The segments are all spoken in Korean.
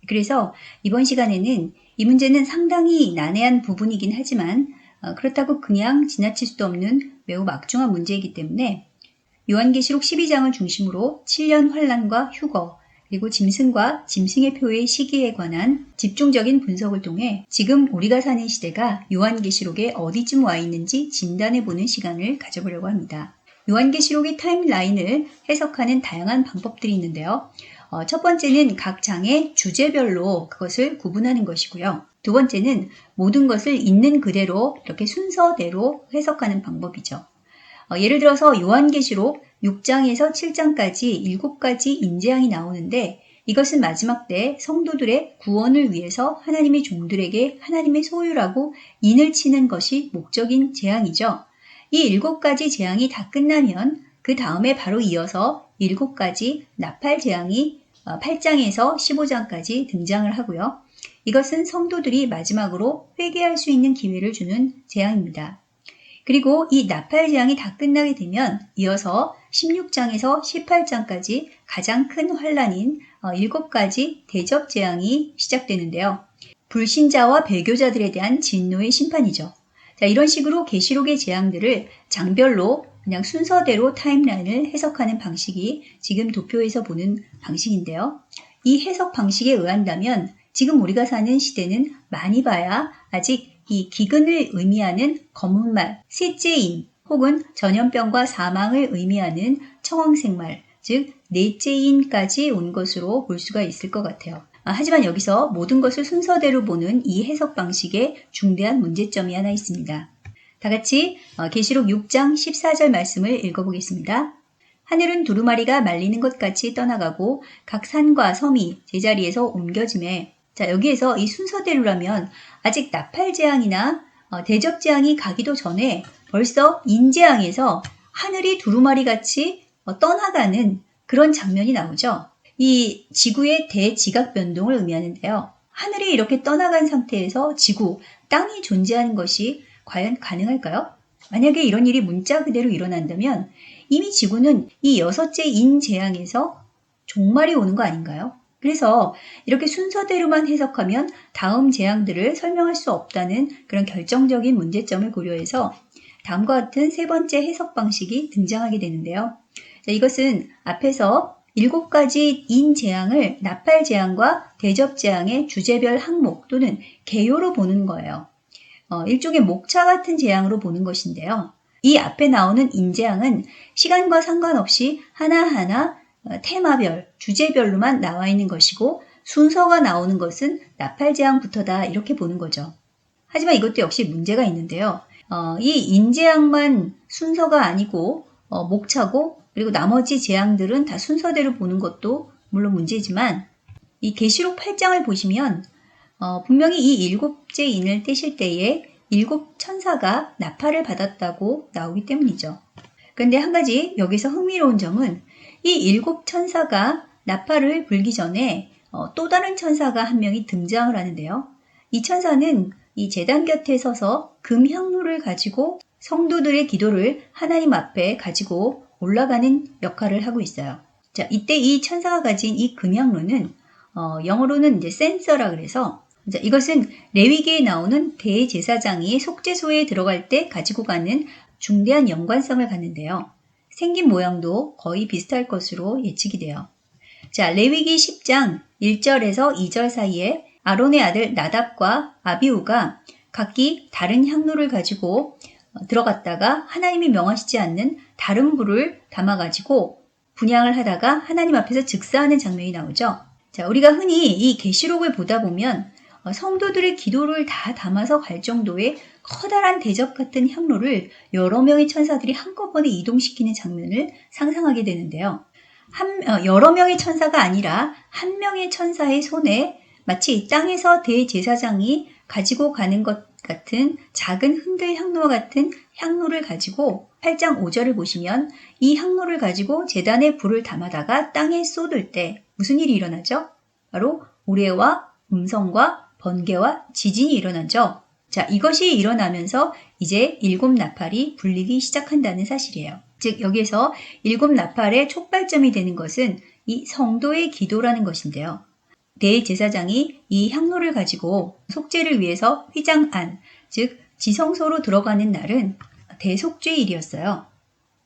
그래서 이번 시간에는 이 문제는 상당히 난해한 부분이긴 하지만 그렇다고 그냥 지나칠 수도 없는 매우 막중한 문제이기 때문에 요한계시록 12장을 중심으로 7년 환란과 휴거, 그리고 짐승과 짐승의 표의 시기에 관한 집중적인 분석을 통해 지금 우리가 사는 시대가 요한계시록에 어디쯤 와 있는지 진단해보는 시간을 가져보려고 합니다. 요한계시록의 타임라인을 해석하는 다양한 방법들이 있는데요. 첫 번째는 각 장의 주제별로 그것을 구분하는 것이고요. 두 번째는 모든 것을 있는 그대로 이렇게 순서대로 해석하는 방법이죠. 예를 들어서 요한계시록 6장에서 7장까지 7가지 인재앙이 나오는데 이것은 마지막 때 성도들의 구원을 위해서 하나님의 종들에게 하나님의 소유라고 인을 치는 것이 목적인 재앙이죠. 이 7가지 재앙이 다 끝나면 그 다음에 바로 이어서 7가지 나팔 재앙이 8장에서 15장까지 등장을 하고요. 이것은 성도들이 마지막으로 회개할 수 있는 기회를 주는 재앙입니다. 그리고 이 나팔 재앙이 다 끝나게 되면 이어서 16장에서 18장까지 가장 큰 환란인 7가지 대접 재앙이 시작되는데요. 불신자와 배교자들에 대한 진노의 심판이죠. 자, 이런 식으로 계시록의 재앙들을 장별로 그냥 순서대로 타임라인을 해석하는 방식이 지금 도표에서 보는 방식인데요. 이 해석 방식에 의한다면 지금 우리가 사는 시대는 많이 봐야 아직 이 기근을 의미하는 검은말, 셋째인 혹은 전염병과 사망을 의미하는 청황색말, 즉 넷째인까지 온 것으로 볼 수가 있을 것 같아요. 하지만 여기서 모든 것을 순서대로 보는 이 해석 방식에 중대한 문제점이 하나 있습니다. 다 같이 계시록 6장 14절 말씀을 읽어보겠습니다. 하늘은 두루마리가 말리는 것 같이 떠나가고 각 산과 섬이 제자리에서 옮겨지매. 자, 여기에서 이 순서대로라면 아직 나팔 재앙이나 대접 재앙이 가기도 전에 벌써 인재앙에서 하늘이 두루마리 같이 떠나가는 그런 장면이 나오죠. 이 지구의 대지각 변동을 의미하는데요. 하늘이 이렇게 떠나간 상태에서 지구, 땅이 존재하는 것이 과연 가능할까요? 만약에 이런 일이 문자 그대로 일어난다면 이미 지구는 이 6째 인재앙에서 종말이 오는 거 아닌가요? 그래서 이렇게 순서대로만 해석하면 다음 재앙들을 설명할 수 없다는 그런 결정적인 문제점을 고려해서 다음과 같은 세 번째 해석 방식이 등장하게 되는데요. 자, 이것은 앞에서 7가지 인재앙을 나팔 재앙과 대접 재앙의 주제별 항목 또는 개요로 보는 거예요. 일종의 목차 같은 재앙으로 보는 것인데요. 이 앞에 나오는 인재앙은 시간과 상관없이 하나하나 테마별, 주제별로만 나와 있는 것이고 순서가 나오는 것은 나팔재앙부터다 이렇게 보는 거죠. 하지만 이것도 역시 문제가 있는데요. 이 인재앙만 순서가 아니고 목차고 그리고 나머지 재앙들은 다 순서대로 보는 것도 물론 문제지만 이 계시록 8장을 보시면 분명히 이 7째 인을 떼실 때에 7 천사가 나팔을 받았다고 나오기 때문이죠. 그런데 한 가지 여기서 흥미로운 점은 이 7 천사가 나팔을 불기 전에 또 다른 천사가 한 명이 등장을 하는데요. 이 천사는 이 제단 곁에 서서 금향로를 가지고 성도들의 기도를 하나님 앞에 가지고 올라가는 역할을 하고 있어요. 자, 이때 이 천사가 가진 이 금향로는 영어로는 이제 센서라 그래서 이것은 레위기에 나오는 대제사장이 속죄소에 들어갈 때 가지고 가는 중대한 연관성을 갖는데요. 생긴 모양도 거의 비슷할 것으로 예측이 돼요. 자, 레위기 10장 1절에서 2절 사이에 아론의 아들 나답과 아비후가 각기 다른 향로를 가지고 들어갔다가 하나님이 명하시지 않는 다른 불을 담아가지고 분향을 하다가 하나님 앞에서 즉사하는 장면이 나오죠. 자, 우리가 흔히 이 계시록을 보다 보면 성도들의 기도를 다 담아서 갈 정도의 커다란 대접 같은 향로를 여러 명의 천사들이 한꺼번에 이동시키는 장면을 상상하게 되는데요. 여러 명의 천사가 아니라 한 명의 천사의 손에 마치 땅에서 대제사장이 가지고 가는 것 같은 작은 흔들 향로와 같은 향로를 가지고 8장 5절을 보시면 이 향로를 가지고 제단에 불을 담아다가 땅에 쏟을 때 무슨 일이 일어나죠? 바로 우레와 음성과 번개와 지진이 일어나죠. 자, 이것이 일어나면서 이제 7 나팔이 불리기 시작한다는 사실이에요. 즉 여기에서 7 나팔의 촉발점이 되는 것은 이 성도의 기도라는 것인데요. 대제사장이 이 향로를 가지고 속죄를 위해서 휘장 안, 즉 지성소로 들어가는 날은 대속죄일이었어요.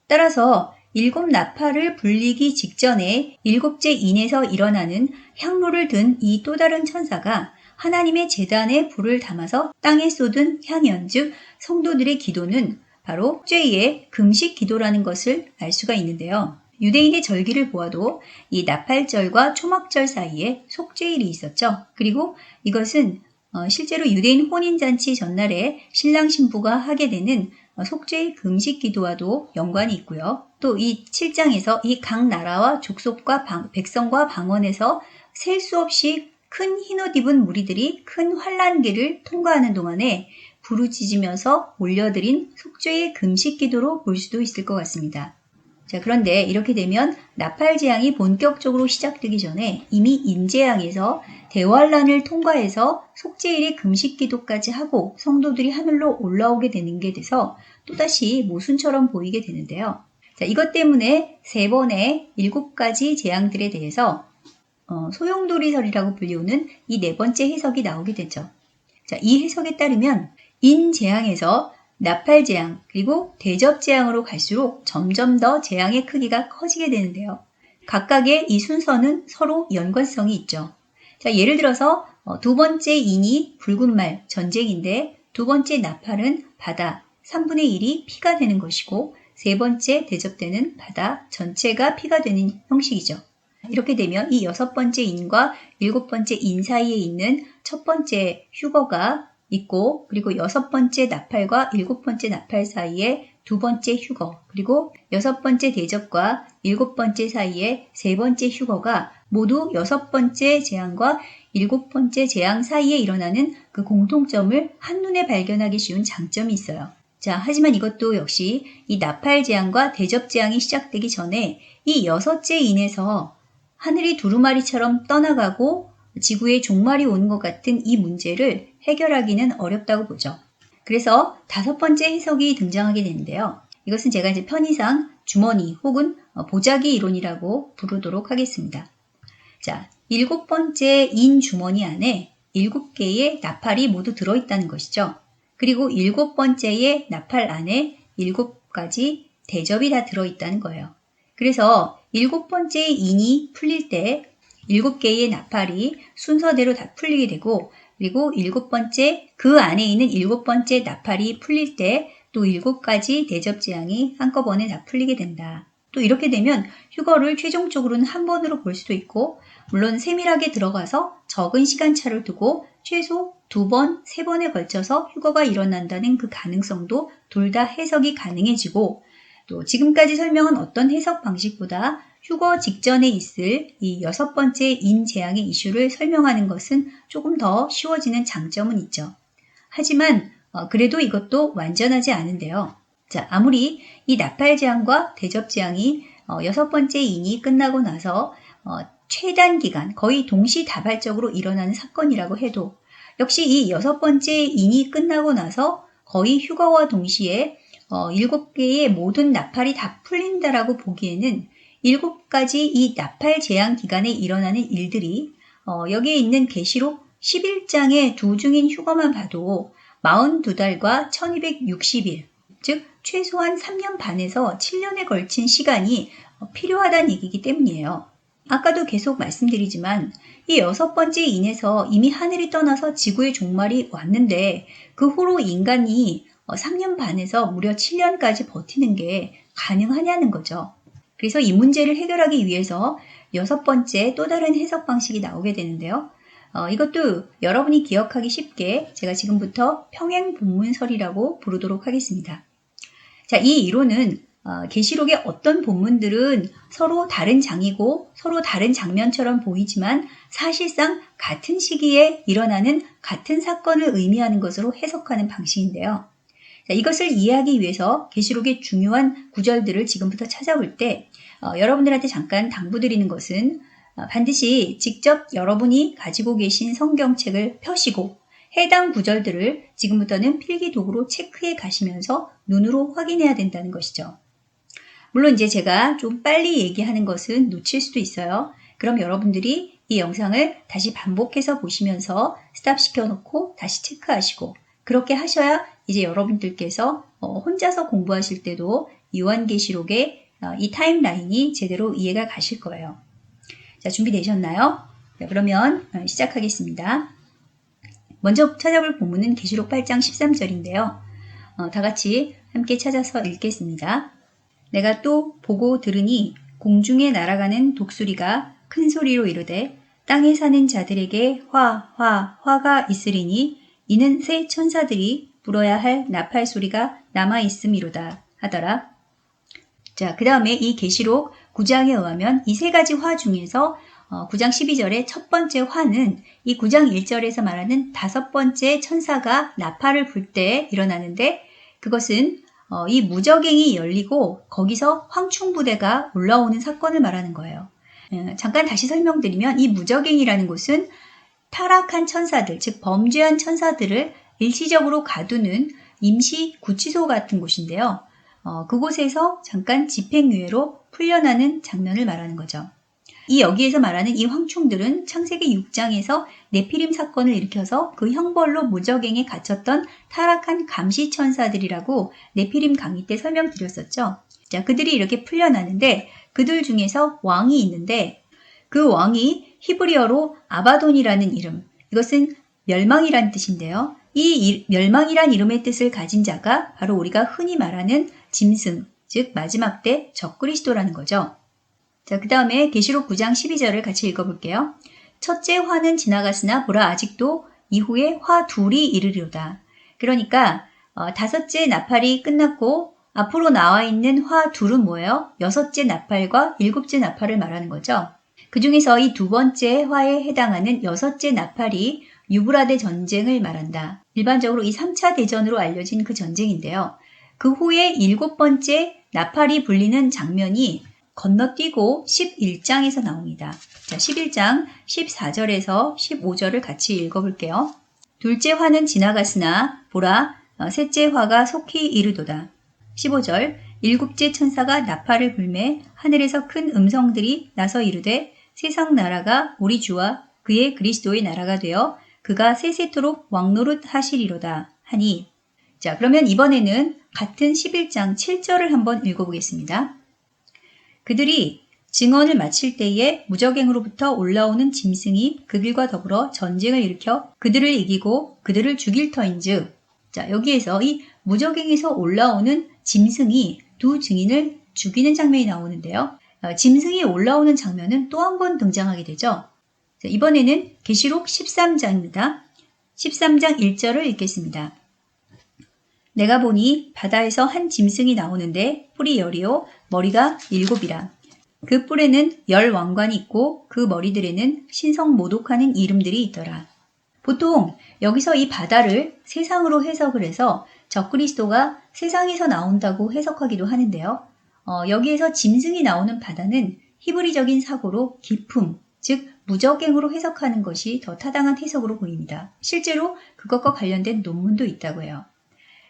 따라서 7나팔을 불리기 직전에 7째 인에서 일어나는 향로를 든 이 또 다른 천사가 하나님의 제단에 불을 담아서 땅에 쏟은 향연, 즉 성도들의 기도는 바로 속죄의 금식 기도라는 것을 알 수가 있는데요. 유대인의 절기를 보아도 이 나팔절과 초막절 사이에 속죄일이 있었죠. 그리고 이것은 실제로 유대인 혼인잔치 전날에 신랑 신부가 하게 되는 속죄의 금식 기도와도 연관이 있고요. 또 이 7장에서 이 각 나라와 족속과 백성과 방언에서 셀 수 없이 큰 흰옷 입은 무리들이 큰 환란기를 통과하는 동안에 부르짖으면서 올려드린 속죄의 금식 기도로 볼 수도 있을 것 같습니다. 자, 그런데 이렇게 되면 나팔 재앙이 본격적으로 시작되기 전에 이미 인재앙에서 대환란을 통과해서 속죄일의 금식 기도까지 하고 성도들이 하늘로 올라오게 되는 게 돼서 또다시 모순처럼 보이게 되는데요. 자, 이것 때문에 3번의 7가지 재앙들에 대해서 소용돌이설이라고 불리우는 이 4번째 해석이 나오게 되죠. 자, 이 해석에 따르면 인재앙에서 나팔 재앙 그리고 대접 재앙으로 갈수록 점점 더 재앙의 크기가 커지게 되는데요. 각각의 이 순서는 서로 연관성이 있죠. 자, 예를 들어서 2번째 인이 붉은 말, 전쟁인데 2번째 나팔은 바다, 3분의 1이 피가 되는 것이고 3번째 대접 때는 바다 전체가 피가 되는 형식이죠. 이렇게 되면 이 6번째 인과 7번째 인 사이에 있는 첫 번째 휴거가 있고 그리고 6번째 나팔과 7번째 나팔 사이에 2번째 휴거 그리고 6번째 대접과 7번째 사이에 3번째 휴거가 모두 6번째 재앙과 7번째 재앙 사이에 일어나는 그 공통점을 한눈에 발견하기 쉬운 장점이 있어요. 자, 하지만 이것도 역시 이 나팔 재앙과 대접 재앙이 시작되기 전에 이 6째 인에서 하늘이 두루마리처럼 떠나가고 지구에 종말이 오는 것 같은 이 문제를 해결하기는 어렵다고 보죠. 그래서 5번째 해석이 등장하게 되는데요. 이것은 제가 이제 편의상 주머니 혹은 보자기 이론이라고 부르도록 하겠습니다. 자, 7번째 인 주머니 안에 7개의 나팔이 모두 들어있다는 것이죠. 그리고 7번째의 나팔 안에 7가지 대접이 다 들어있다는 거예요. 그래서 7번째 인이 풀릴 때 7개의 나팔이 순서대로 다 풀리게 되고 그리고 7번째 그 안에 있는 7번째 나팔이 풀릴 때 또 7가지 대접 재앙이 한꺼번에 다 풀리게 된다. 또 이렇게 되면 휴거를 최종적으로는 한 번으로 볼 수도 있고 물론 세밀하게 들어가서 적은 시간차를 두고 최소 2번, 3번에 걸쳐서 휴거가 일어난다는 그 가능성도 둘 다 해석이 가능해지고 또 지금까지 설명한 어떤 해석 방식보다 휴거 직전에 있을 이 6번째 인 재앙의 이슈를 설명하는 것은 조금 더 쉬워지는 장점은 있죠. 하지만 그래도 이것도 완전하지 않은데요. 자, 아무리 이 나팔 재앙과 대접 재앙이 6번째 인이 끝나고 나서 최단 기간, 거의 동시다발적으로 일어나는 사건이라고 해도 역시 이 6번째 인이 끝나고 나서 거의 휴거와 동시에 7개의 모든 나팔이 다 풀린다라고 보기에는 7가지 이 나팔 재앙 기간에 일어나는 일들이 여기에 있는 계시록 11장의 두 중인 휴거만 봐도 42달과 1260일, 즉 최소한 3년 반에서 7년에 걸친 시간이 필요하다는 얘기이기 때문이에요. 아까도 계속 말씀드리지만 이 6번째 인에서 이미 하늘이 떠나서 지구의 종말이 왔는데 그 후로 인간이 3년 반에서 무려 7년까지 버티는 게 가능하냐는 거죠. 그래서 이 문제를 해결하기 위해서 6번째 또 다른 해석 방식이 나오게 되는데요. 이것도 여러분이 기억하기 쉽게 제가 지금부터 평행 본문설이라고 부르도록 하겠습니다. 자, 이 이론은 계시록의 어떤 본문들은 서로 다른 장이고 서로 다른 장면처럼 보이지만 사실상 같은 시기에 일어나는 같은 사건을 의미하는 것으로 해석하는 방식인데요. 자, 이것을 이해하기 위해서 계시록의 중요한 구절들을 지금부터 찾아볼 때 여러분들한테 잠깐 당부드리는 것은 반드시 직접 여러분이 가지고 계신 성경책을 펴시고 해당 구절들을 지금부터는 필기도구로 체크해 가시면서 눈으로 확인해야 된다는 것이죠. 물론 이제 제가 좀 빨리 얘기하는 것은 놓칠 수도 있어요. 그럼 여러분들이 이 영상을 다시 반복해서 보시면서 스탑 시켜놓고 다시 체크하시고 그렇게 하셔야 이제 여러분들께서 혼자서 공부하실 때도 요한계시록의 이 타임라인이 제대로 이해가 가실 거예요. 자, 준비되셨나요? 네, 그러면 시작하겠습니다. 먼저 찾아볼 본문은 계시록 8장 13절인데요. 다 같이 함께 찾아서 읽겠습니다. 내가 또 보고 들으니 공중에 날아가는 독수리가 큰 소리로 이르되 땅에 사는 자들에게 화가 있으리니 이는 새 천사들이 불어야 할 나팔 소리가 남아 있음이로다 하더라. 자, 그 다음에 이 계시록 9장에 의하면 이 세 가지 화 중에서 9장 12절의 첫 번째 화는 이 9장 1절에서 말하는 다섯 번째 천사가 나팔을 불 때 일어나는데 그것은 이 무저갱이 열리고 거기서 황충부대가 올라오는 사건을 말하는 거예요. 잠깐 다시 설명드리면 이 무저갱이라는 곳은 타락한 천사들, 즉 범죄한 천사들을 일시적으로 가두는 임시 구치소 같은 곳인데요. 그곳에서 잠깐 집행유예로 풀려나는 장면을 말하는 거죠. 이 여기에서 말하는 이 황충들은 창세기 6장에서 네피림 사건을 일으켜서 그 형벌로 무저갱에 갇혔던 타락한 감시천사들이라고 네피림 강의 때 설명드렸었죠. 자, 그들이 이렇게 풀려나는데 그들 중에서 왕이 있는데 그 왕이 히브리어로 아바돈이라는 이름, 이것은 멸망이란 뜻인데요. 이 멸망이란 이름의 뜻을 가진 자가 바로 우리가 흔히 말하는 짐승, 즉 마지막 때 적그리스도라는 거죠. 자, 그 다음에 계시록 9장 12절을 같이 읽어볼게요. 첫째 화는 지나갔으나 보라 아직도 이후에 화 둘이 이르리로다. 그러니까 다섯째 나팔이 끝났고 앞으로 나와 있는 화 둘은 뭐예요? 여섯째 나팔과 일곱째 나팔을 말하는 거죠. 그 중에서 이 두 번째 화에 해당하는 여섯째 나팔이 유브라데 전쟁을 말한다. 일반적으로 이 3차 대전으로 알려진 그 전쟁인데요. 그 후에 일곱 번째 나팔이 불리는 장면이 건너뛰고 11장에서 나옵니다. 자, 11장 14절에서 15절을 같이 읽어볼게요. 둘째 화는 지나갔으나 보라 셋째 화가 속히 이르도다. 15절 일곱째 천사가 나팔을 불매 하늘에서 큰 음성들이 나서 이르되 세상 나라가 우리 주와 그의 그리스도의 나라가 되어 그가 세세토록 왕노릇 하시리로다 하니. 자, 그러면 이번에는 같은 11장 7절을 한번 읽어보겠습니다. 그들이 증언을 마칠 때에 무저갱으로부터 올라오는 짐승이 그들과 더불어 전쟁을 일으켜 그들을 이기고 그들을 죽일 터인즉. 자, 여기에서 이 무저갱에서 올라오는 짐승이 두 증인을 죽이는 장면이 나오는데요. 짐승이 올라오는 장면은 또 한 번 등장하게 되죠. 자, 이번에는 계시록 13장입니다. 13장 1절을 읽겠습니다. 내가 보니 바다에서 한 짐승이 나오는데 뿔이 열이요 머리가 7이라. 그 뿔에는 10왕관이 있고 그 머리들에는 신성 모독하는 이름들이 있더라. 보통 여기서 이 바다를 세상으로 해석을 해서 적그리스도가 세상에서 나온다고 해석하기도 하는데요. 여기에서 짐승이 나오는 바다는 히브리적인 사고로 기품, 즉 무저갱으로 해석하는 것이 더 타당한 해석으로 보입니다. 실제로 그것과 관련된 논문도 있다고 해요.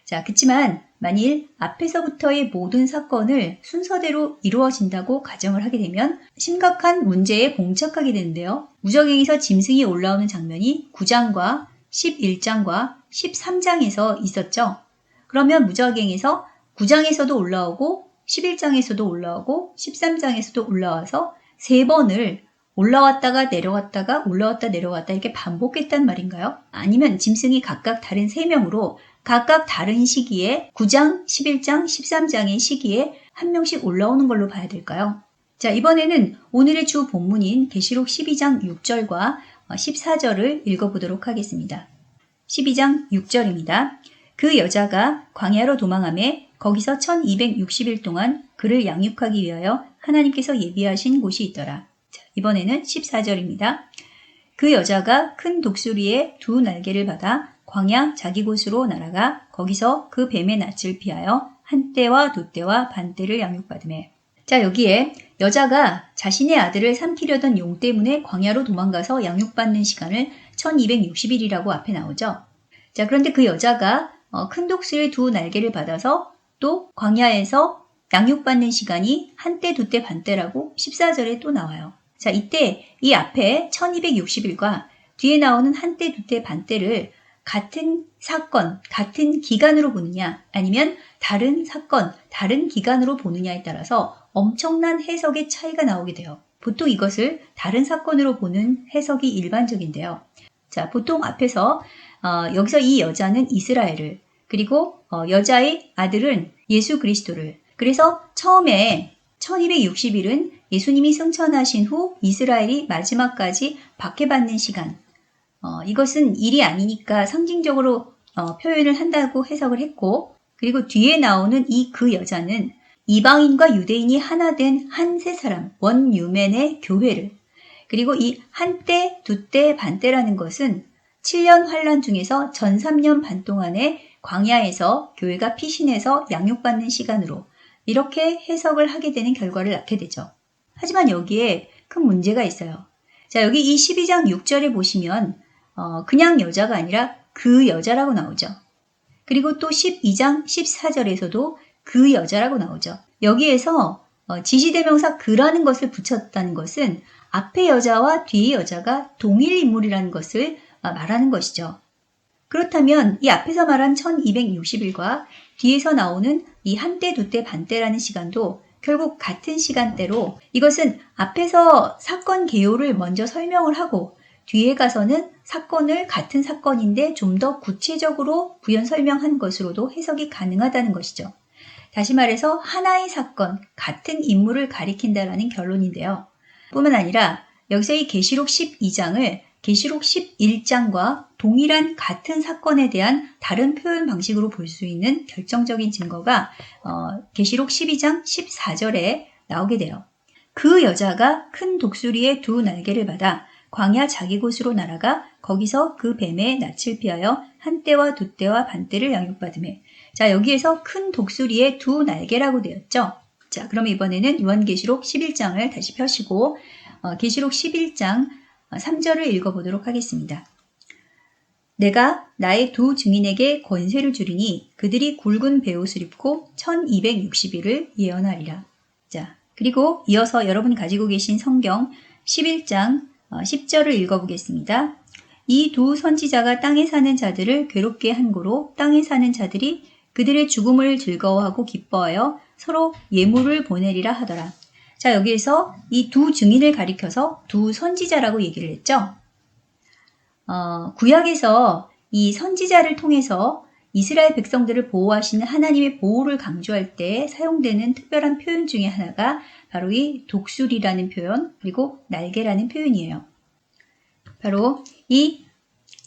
자, 그치만 만일 앞에서부터의 모든 사건을 순서대로 이루어진다고 가정을 하게 되면 심각한 문제에 봉착하게 되는데요. 무저갱에서 짐승이 올라오는 장면이 9장과 11장과 13장에서 있었죠. 그러면 무저갱에서 9장에서도 올라오고 11장에서도 올라오고 13장에서도 올라와서 3번을 올라왔다가 내려왔다가 올라왔다 내려왔다 이렇게 반복했단 말인가요? 아니면 짐승이 각각 다른 3명으로 각각 다른 시기에 9장, 11장, 13장의 시기에 한 명씩 올라오는 걸로 봐야 될까요? 자, 이번에는 오늘의 주 본문인 계시록 12장 6절과 14절을 읽어보도록 하겠습니다. 12장 6절입니다. 그 여자가 광야로 도망하매 거기서 1260일 동안 그를 양육하기 위하여 하나님께서 예비하신 곳이 있더라. 자, 이번에는 14절입니다. 그 여자가 큰 독수리의 두 날개를 받아 광야 자기 곳으로 날아가 거기서 그 뱀의 낯을 피하여 한 때와 두 때와 반 때를 양육받으매. 자, 여기에 여자가 자신의 아들을 삼키려던 용 때문에 광야로 도망가서 양육받는 시간을 1260일이라고 앞에 나오죠. 자, 그런데 그 여자가 큰 독수리의 두 날개를 받아서 또 광야에서 양육받는 시간이 한 때, 두 때, 반 때라고 14절에 또 나와요. 자, 이때 이 앞에 1260일과 뒤에 나오는 한때, 두때, 반때를 같은 사건, 같은 기간으로 보느냐 아니면 다른 사건, 다른 기간으로 보느냐에 따라서 엄청난 해석의 차이가 나오게 돼요. 보통 이것을 다른 사건으로 보는 해석이 일반적인데요. 자, 보통 앞에서 여기서 이 여자는 이스라엘을, 그리고 여자의 아들은 예수 그리스도를, 그래서 처음에 1260일은 예수님이 승천하신 후 이스라엘이 마지막까지 박해받는 시간, 이것은 일이 아니니까 상징적으로 표현을 한다고 해석을 했고, 그리고 뒤에 나오는 그 여자는 이방인과 유대인이 하나 된 한 세 사람, 원유맨의 교회를, 그리고 이 한때, 두때, 반때라는 것은 7년 환란 중에서 전 3년 반 동안에 광야에서 교회가 피신해서 양육받는 시간으로 이렇게 해석을 하게 되는 결과를 낳게 되죠. 하지만 여기에 큰 문제가 있어요. 자, 여기 이 12장 6절에 보시면 그냥 여자가 아니라 그 여자라고 나오죠. 그리고 또 12장 14절에서도 그 여자라고 나오죠. 여기에서 지시대명사 그라는 것을 붙였다는 것은 앞의 여자와 뒤의 여자가 동일 인물이라는 것을 말하는 것이죠. 그렇다면 이 앞에서 말한 1260일과 뒤에서 나오는 이 한때, 두때, 반때라는 시간도 결국 같은 시간대로, 이것은 앞에서 사건 개요를 먼저 설명을 하고 뒤에 가서는 사건을 같은 사건인데 좀 더 구체적으로 부연 설명한 것으로도 해석이 가능하다는 것이죠. 다시 말해서 하나의 사건, 같은 인물을 가리킨다라는 결론인데요. 뿐만 아니라 여기서 이 계시록 12장을 계시록 11장과 동일한 같은 사건에 대한 다른 표현 방식으로 볼 수 있는 결정적인 증거가 계시록 12장 14절에 나오게 돼요. 그 여자가 큰 독수리의 두 날개를 받아 광야 자기 곳으로 날아가 거기서 그 뱀의 낯을 피하여 한때와 두때와 반때를 양육받으매. 자, 여기에서 큰 독수리의 두 날개라고 되었죠. 자, 그럼 이번에는 요한계시록 11장을 다시 펴시고 계시록 11장 3절을 읽어보도록 하겠습니다. 내가 나의 두 증인에게 권세를 주리니 그들이 굵은 베옷을 입고 1260일을 예언하리라. 자, 그리고 이어서 여러분이 가지고 계신 성경 11장 10절을 읽어보겠습니다. 이 두 선지자가 땅에 사는 자들을 괴롭게 한 고로 땅에 사는 자들이 그들의 죽음을 즐거워하고 기뻐하여 서로 예물을 보내리라 하더라. 자, 여기에서 이 두 증인을 가리켜서 두 선지자라고 얘기를 했죠. 구약에서 이 선지자를 통해서 이스라엘 백성들을 보호하시는 하나님의 보호를 강조할 때 사용되는 특별한 표현 중에 하나가 바로 이 독수리라는 표현, 그리고 날개라는 표현이에요. 바로 이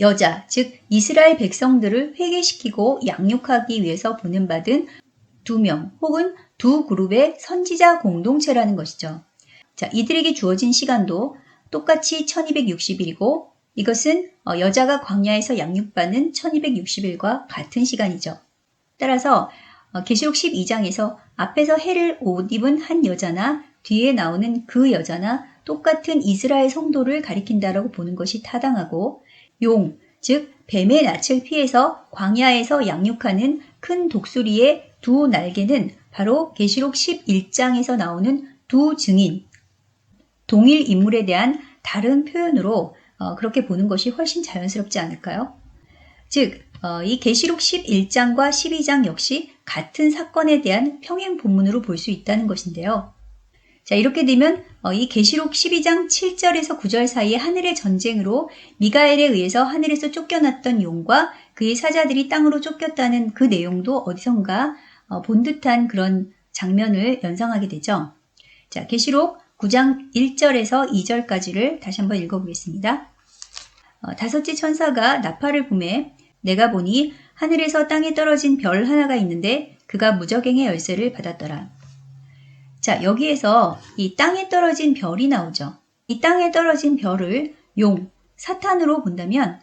여자, 즉 이스라엘 백성들을 회개시키고 양육하기 위해서 보냄받은 두 명 혹은 두 그룹의 선지자 공동체라는 것이죠. 자, 이들에게 주어진 시간도 똑같이 1260일이고 이것은 여자가 광야에서 양육받는 1260일과 같은 시간이죠. 따라서 계시록 12장에서 앞에서 해를 옷 입은 한 여자나 뒤에 나오는 그 여자나 똑같은 이스라엘 성도를 가리킨다라고 보는 것이 타당하고, 용, 즉 뱀의 낯을 피해서 광야에서 양육하는 큰 독수리의 두 날개는 바로 계시록 11장에서 나오는 두 증인, 동일 인물에 대한 다른 표현으로 그렇게 보는 것이 훨씬 자연스럽지 않을까요? 즉, 이 계시록 11장과 12장 역시 같은 사건에 대한 평행 본문으로 볼 수 있다는 것인데요. 자, 이렇게 되면 이 계시록 12장 7절에서 9절 사이에 하늘의 전쟁으로 미가엘에 의해서 하늘에서 쫓겨났던 용과 그의 사자들이 땅으로 쫓겼다는 그 내용도 어디선가 본 듯한 그런 장면을 연상하게 되죠. 자, 계시록 9장 1절에서 2절까지를 다시 한번 읽어보겠습니다. 다섯째 천사가 나팔을 부매 내가 보니 하늘에서 땅에 떨어진 별 하나가 있는데 그가 무저갱의 열쇠를 받았더라. 자, 여기에서 이 땅에 떨어진 별이 나오죠. 이 땅에 떨어진 별을 용, 사탄으로 본다면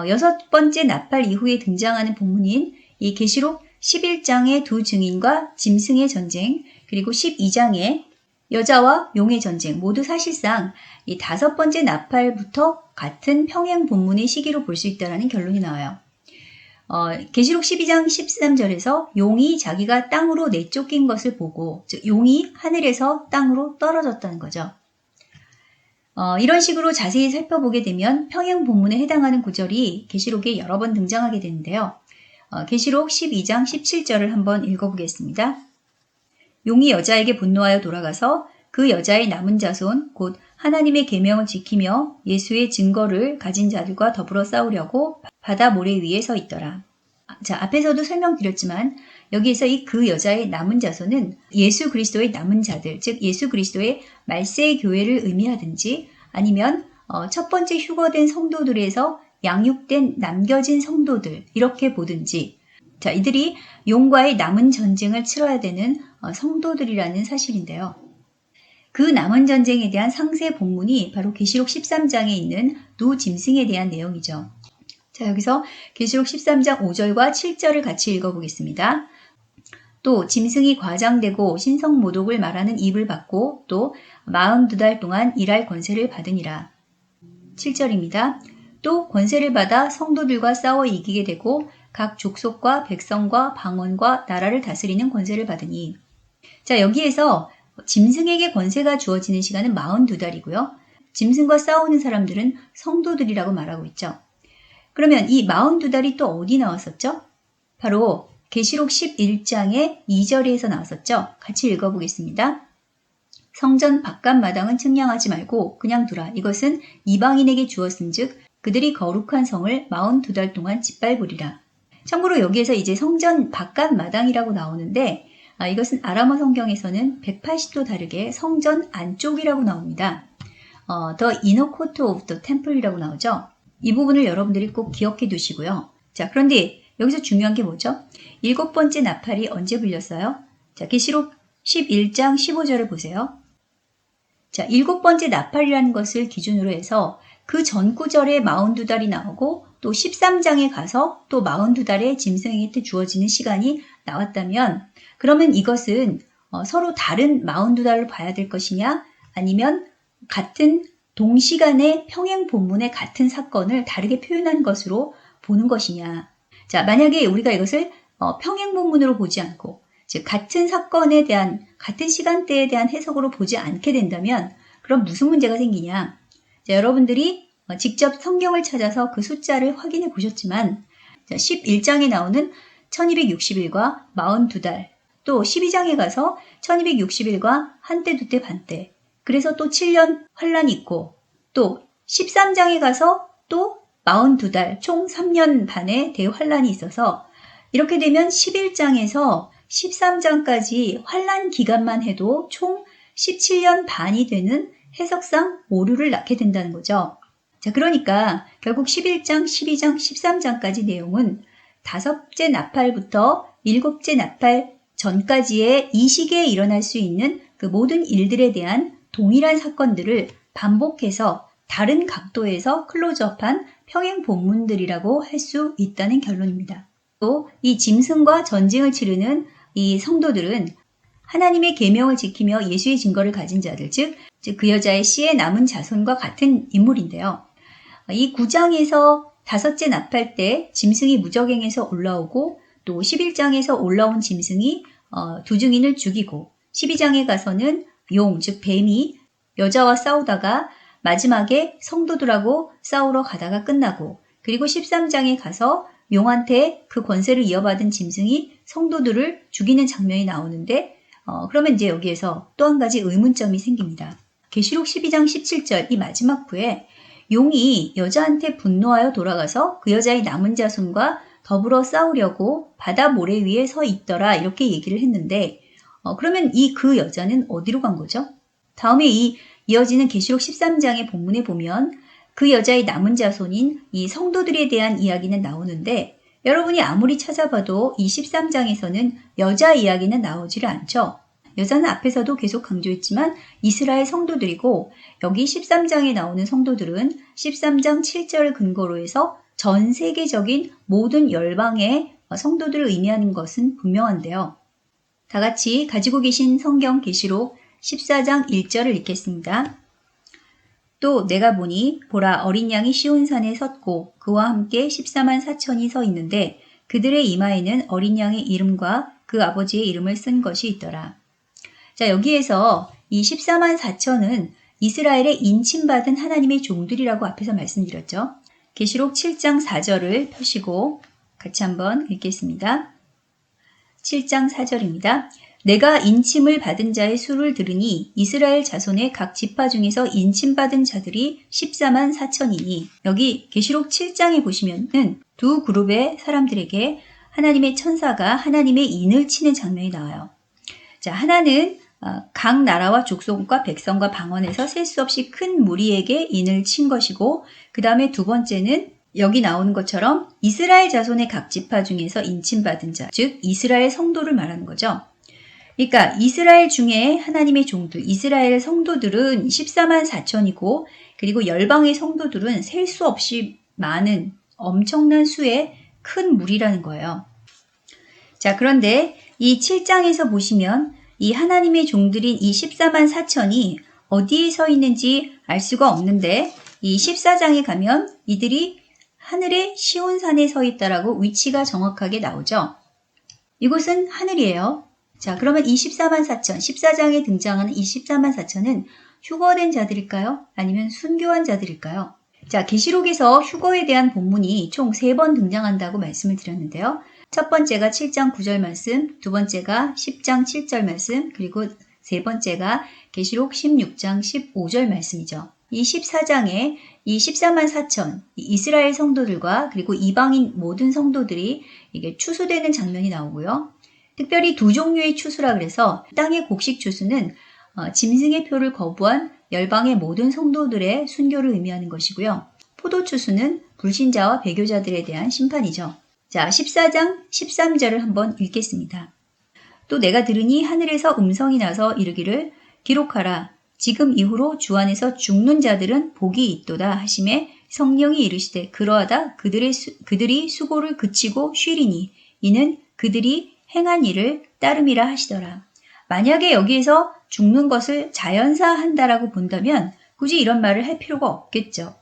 여섯 번째 나팔 이후에 등장하는 본문인 이 계시록 11장의 두 증인과 짐승의 전쟁, 그리고 12장의 여자와 용의 전쟁, 모두 사실상 이 다섯 번째 나팔부터 같은 평행 본문의 시기로 볼 수 있다는 결론이 나와요. 계시록 12장 13절에서 용이 자기가 땅으로 내쫓긴 것을 보고, 즉 용이 하늘에서 땅으로 떨어졌다는 거죠. 이런 식으로 자세히 살펴보게 되면 평행 본문에 해당하는 구절이 계시록에 여러 번 등장하게 되는데요. 계시록 12장 17절을 한번 읽어보겠습니다. 용이 여자에게 분노하여 돌아가서 그 여자의 남은 자손 곧 하나님의 계명을 지키며 예수의 증거를 가진 자들과 더불어 싸우려고 바다 모래 위에 서 있더라. 자, 앞에서도 설명드렸지만 여기에서 이 그 여자의 남은 자손은 예수 그리스도의 남은 자들, 즉 예수 그리스도의 말세의 교회를 의미하든지 아니면 첫 번째 휴거된 성도들에서 양육된 남겨진 성도들 이렇게 보든지, 자, 이들이 용과의 남은 전쟁을 치러야 되는 성도들이라는 사실인데요. 그 남은 전쟁에 대한 상세 본문이 바로 계시록 13장에 있는 두 짐승에 대한 내용이죠. 자, 여기서 계시록 13장 5절과 7절을 같이 읽어보겠습니다. 또 짐승이 과장되고 신성 모독을 말하는 입을 받고 또 42달 동안 일할 권세를 받으니라. 7절입니다. 또 권세를 받아 성도들과 싸워 이기게 되고 각 족속과 백성과 방언과 나라를 다스리는 권세를 받으니. 자, 여기에서 짐승에게 권세가 주어지는 시간은 42달이고요. 짐승과 싸우는 사람들은 성도들이라고 말하고 있죠. 그러면 이 42달이 또 어디 나왔었죠? 바로 계시록 11장의 2절에서 나왔었죠. 같이 읽어보겠습니다. 성전 바깥 마당은 측량하지 말고 그냥 두라. 이것은 이방인에게 주었은즉 그들이 거룩한 성을 42달 동안 짓밟으리라. 참고로 여기에서 이제 성전 바깥 마당이라고 나오는데 이것은 아람어 성경에서는 180도 다르게 성전 안쪽이라고 나옵니다. The inner court of the temple이라고 나오죠. 이 부분을 여러분들이 꼭 기억해 두시고요. 자, 그런데 여기서 중요한 게 뭐죠? 7번째 나팔이 언제 불렸어요? 자, 계시록 11장 15절을 보세요. 자, 7번째 나팔이라는 것을 기준으로 해서 그 전 구절에 42달이 나오고 또 13장에 가서 또 42달의 짐승에게 주어지는 시간이 나왔다면 그러면 이것은 서로 다른 42달을 봐야 될 것이냐 아니면 같은 동시간에 평행 본문의 같은 사건을 다르게 표현한 것으로 보는 것이냐. 자, 만약에 우리가 이것을 평행 본문으로 보지 않고 즉 같은 사건에 대한 같은 시간대에 대한 해석으로 보지 않게 된다면 그럼 무슨 문제가 생기냐. 자, 여러분들이 직접 성경을 찾아서 그 숫자를 확인해 보셨지만 11장에 나오는 1260일과 42달 또 12장에 가서 1260일과 한때 두때 반때 그래서 또 7년 환란이 있고 또 13장에 가서 또 42달 총 3년 반의 대환란이 있어서 이렇게 되면 11장에서 13장까지 환란 기간만 해도 총 17년 반이 되는 해석상 오류를 낳게 된다는 거죠. 자, 그러니까 결국 11장, 12장, 13장까지 내용은 5째 나팔부터 7째 나팔 전까지의 이 시기에 일어날 수 있는 그 모든 일들에 대한 동일한 사건들을 반복해서 다른 각도에서 클로즈업한 평행 본문들이라고 할 수 있다는 결론입니다. 또 이 짐승과 전쟁을 치르는 이 성도들은 하나님의 계명을 지키며 예수의 증거를 가진 자들, 즉 그 여자의 씨의 남은 자손과 같은 인물인데요. 이 9장에서 5째 나팔 때 짐승이 무적행에서 올라오고 또 11장에서 올라온 짐승이 두 증인을 죽이고 12장에 가서는 용, 즉 뱀이 여자와 싸우다가 마지막에 성도들하고 싸우러 가다가 끝나고 그리고 13장에 가서 용한테 그 권세를 이어받은 짐승이 성도들을 죽이는 장면이 나오는데 그러면 이제 여기에서 또 한 가지 의문점이 생깁니다. 계시록 12장 17절 이 마지막 구에 용이 여자한테 분노하여 돌아가서 그 여자의 남은 자손과 더불어 싸우려고 바다 모래 위에 서 있더라 이렇게 얘기를 했는데 그러면 이 그 여자는 어디로 간 거죠? 다음에 이어지는 계시록 13장의 본문에 보면 그 여자의 남은 자손인 이 성도들에 대한 이야기는 나오는데 여러분이 아무리 찾아봐도 이 13장에서는 여자 이야기는 나오지를 않죠. 여자는 앞에서도 계속 강조했지만 이스라엘 성도들이고 여기 13장에 나오는 성도들은 13장 7절을 근거로 해서 전 세계적인 모든 열방의 성도들을 의미하는 것은 분명한데요. 다 같이 가지고 계신 성경 계시록 14장 1절을 읽겠습니다. 또 내가 보니 보라 어린 양이 시온산에 섰고 그와 함께 14만 4천이 서 있는데 그들의 이마에는 어린 양의 이름과 그 아버지의 이름을 쓴 것이 있더라. 자, 여기에서 이 14만 4천은 이스라엘의 인침받은 하나님의 종들이라고 앞에서 말씀드렸죠. 계시록 7장 4절을 펴시고 같이 한번 읽겠습니다. 7장 4절입니다. 내가 인침을 받은 자의 수를 들으니 이스라엘 자손의 각 지파 중에서 인침받은 자들이 14만 4천이니 여기 계시록 7장에 보시면은 두 그룹의 사람들에게 하나님의 천사가 하나님의 인을 치는 장면이 나와요. 자, 하나는 각 나라와 족속과 백성과 방언에서 셀 수 없이 큰 무리에게 인을 친 것이고 그 다음에 두 번째는 여기 나오는 것처럼 이스라엘 자손의 각 지파 중에서 인침받은 자, 즉 이스라엘 성도를 말하는 거죠. 그러니까 이스라엘 중에 하나님의 종들, 이스라엘 성도들은 14만 4천이고 그리고 열방의 성도들은 셀 수 없이 많은 엄청난 수의 큰 무리라는 거예요. 자, 그런데 이 7장에서 보시면 이 하나님의 종들인 이 14만 4천이 어디에 서 있는지 알 수가 없는데 이 14장에 가면 이들이 하늘의 시온산에 서 있다라고 위치가 정확하게 나오죠. 이곳은 하늘이에요. 자, 그러면 이 14만 4천, 14장에 등장하는 이 14만 4천은 휴거된 자들일까요? 아니면 순교한 자들일까요? 자, 계시록에서 휴거에 대한 본문이 총 3번 등장한다고 말씀을 드렸는데요. 첫 번째가 7장 9절 말씀, 두 번째가 10장 7절 말씀, 그리고 세 번째가 계시록 16장 15절 말씀이죠. 이 14장에 이 14만 4천 이스라엘 성도들과 그리고 이방인 모든 성도들이 이게 추수되는 장면이 나오고요. 특별히 두 종류의 추수라 그래서 땅의 곡식 추수는 짐승의 표를 거부한 열방의 모든 성도들의 순교를 의미하는 것이고요. 포도 추수는 불신자와 배교자들에 대한 심판이죠. 자, 14장 13절을 한번 읽겠습니다. 또 내가 들으니 하늘에서 음성이 나서 이르기를 기록하라. 지금 이후로 주 안에서 죽는 자들은 복이 있도다 하시매 성령이 이르시되 그러하다 그들이 수고를 그치고 쉬리니 이는 그들이 행한 일을 따름이라 하시더라. 만약에 여기에서 죽는 것을 자연사한다라고 본다면 굳이 이런 말을 할 필요가 없겠죠.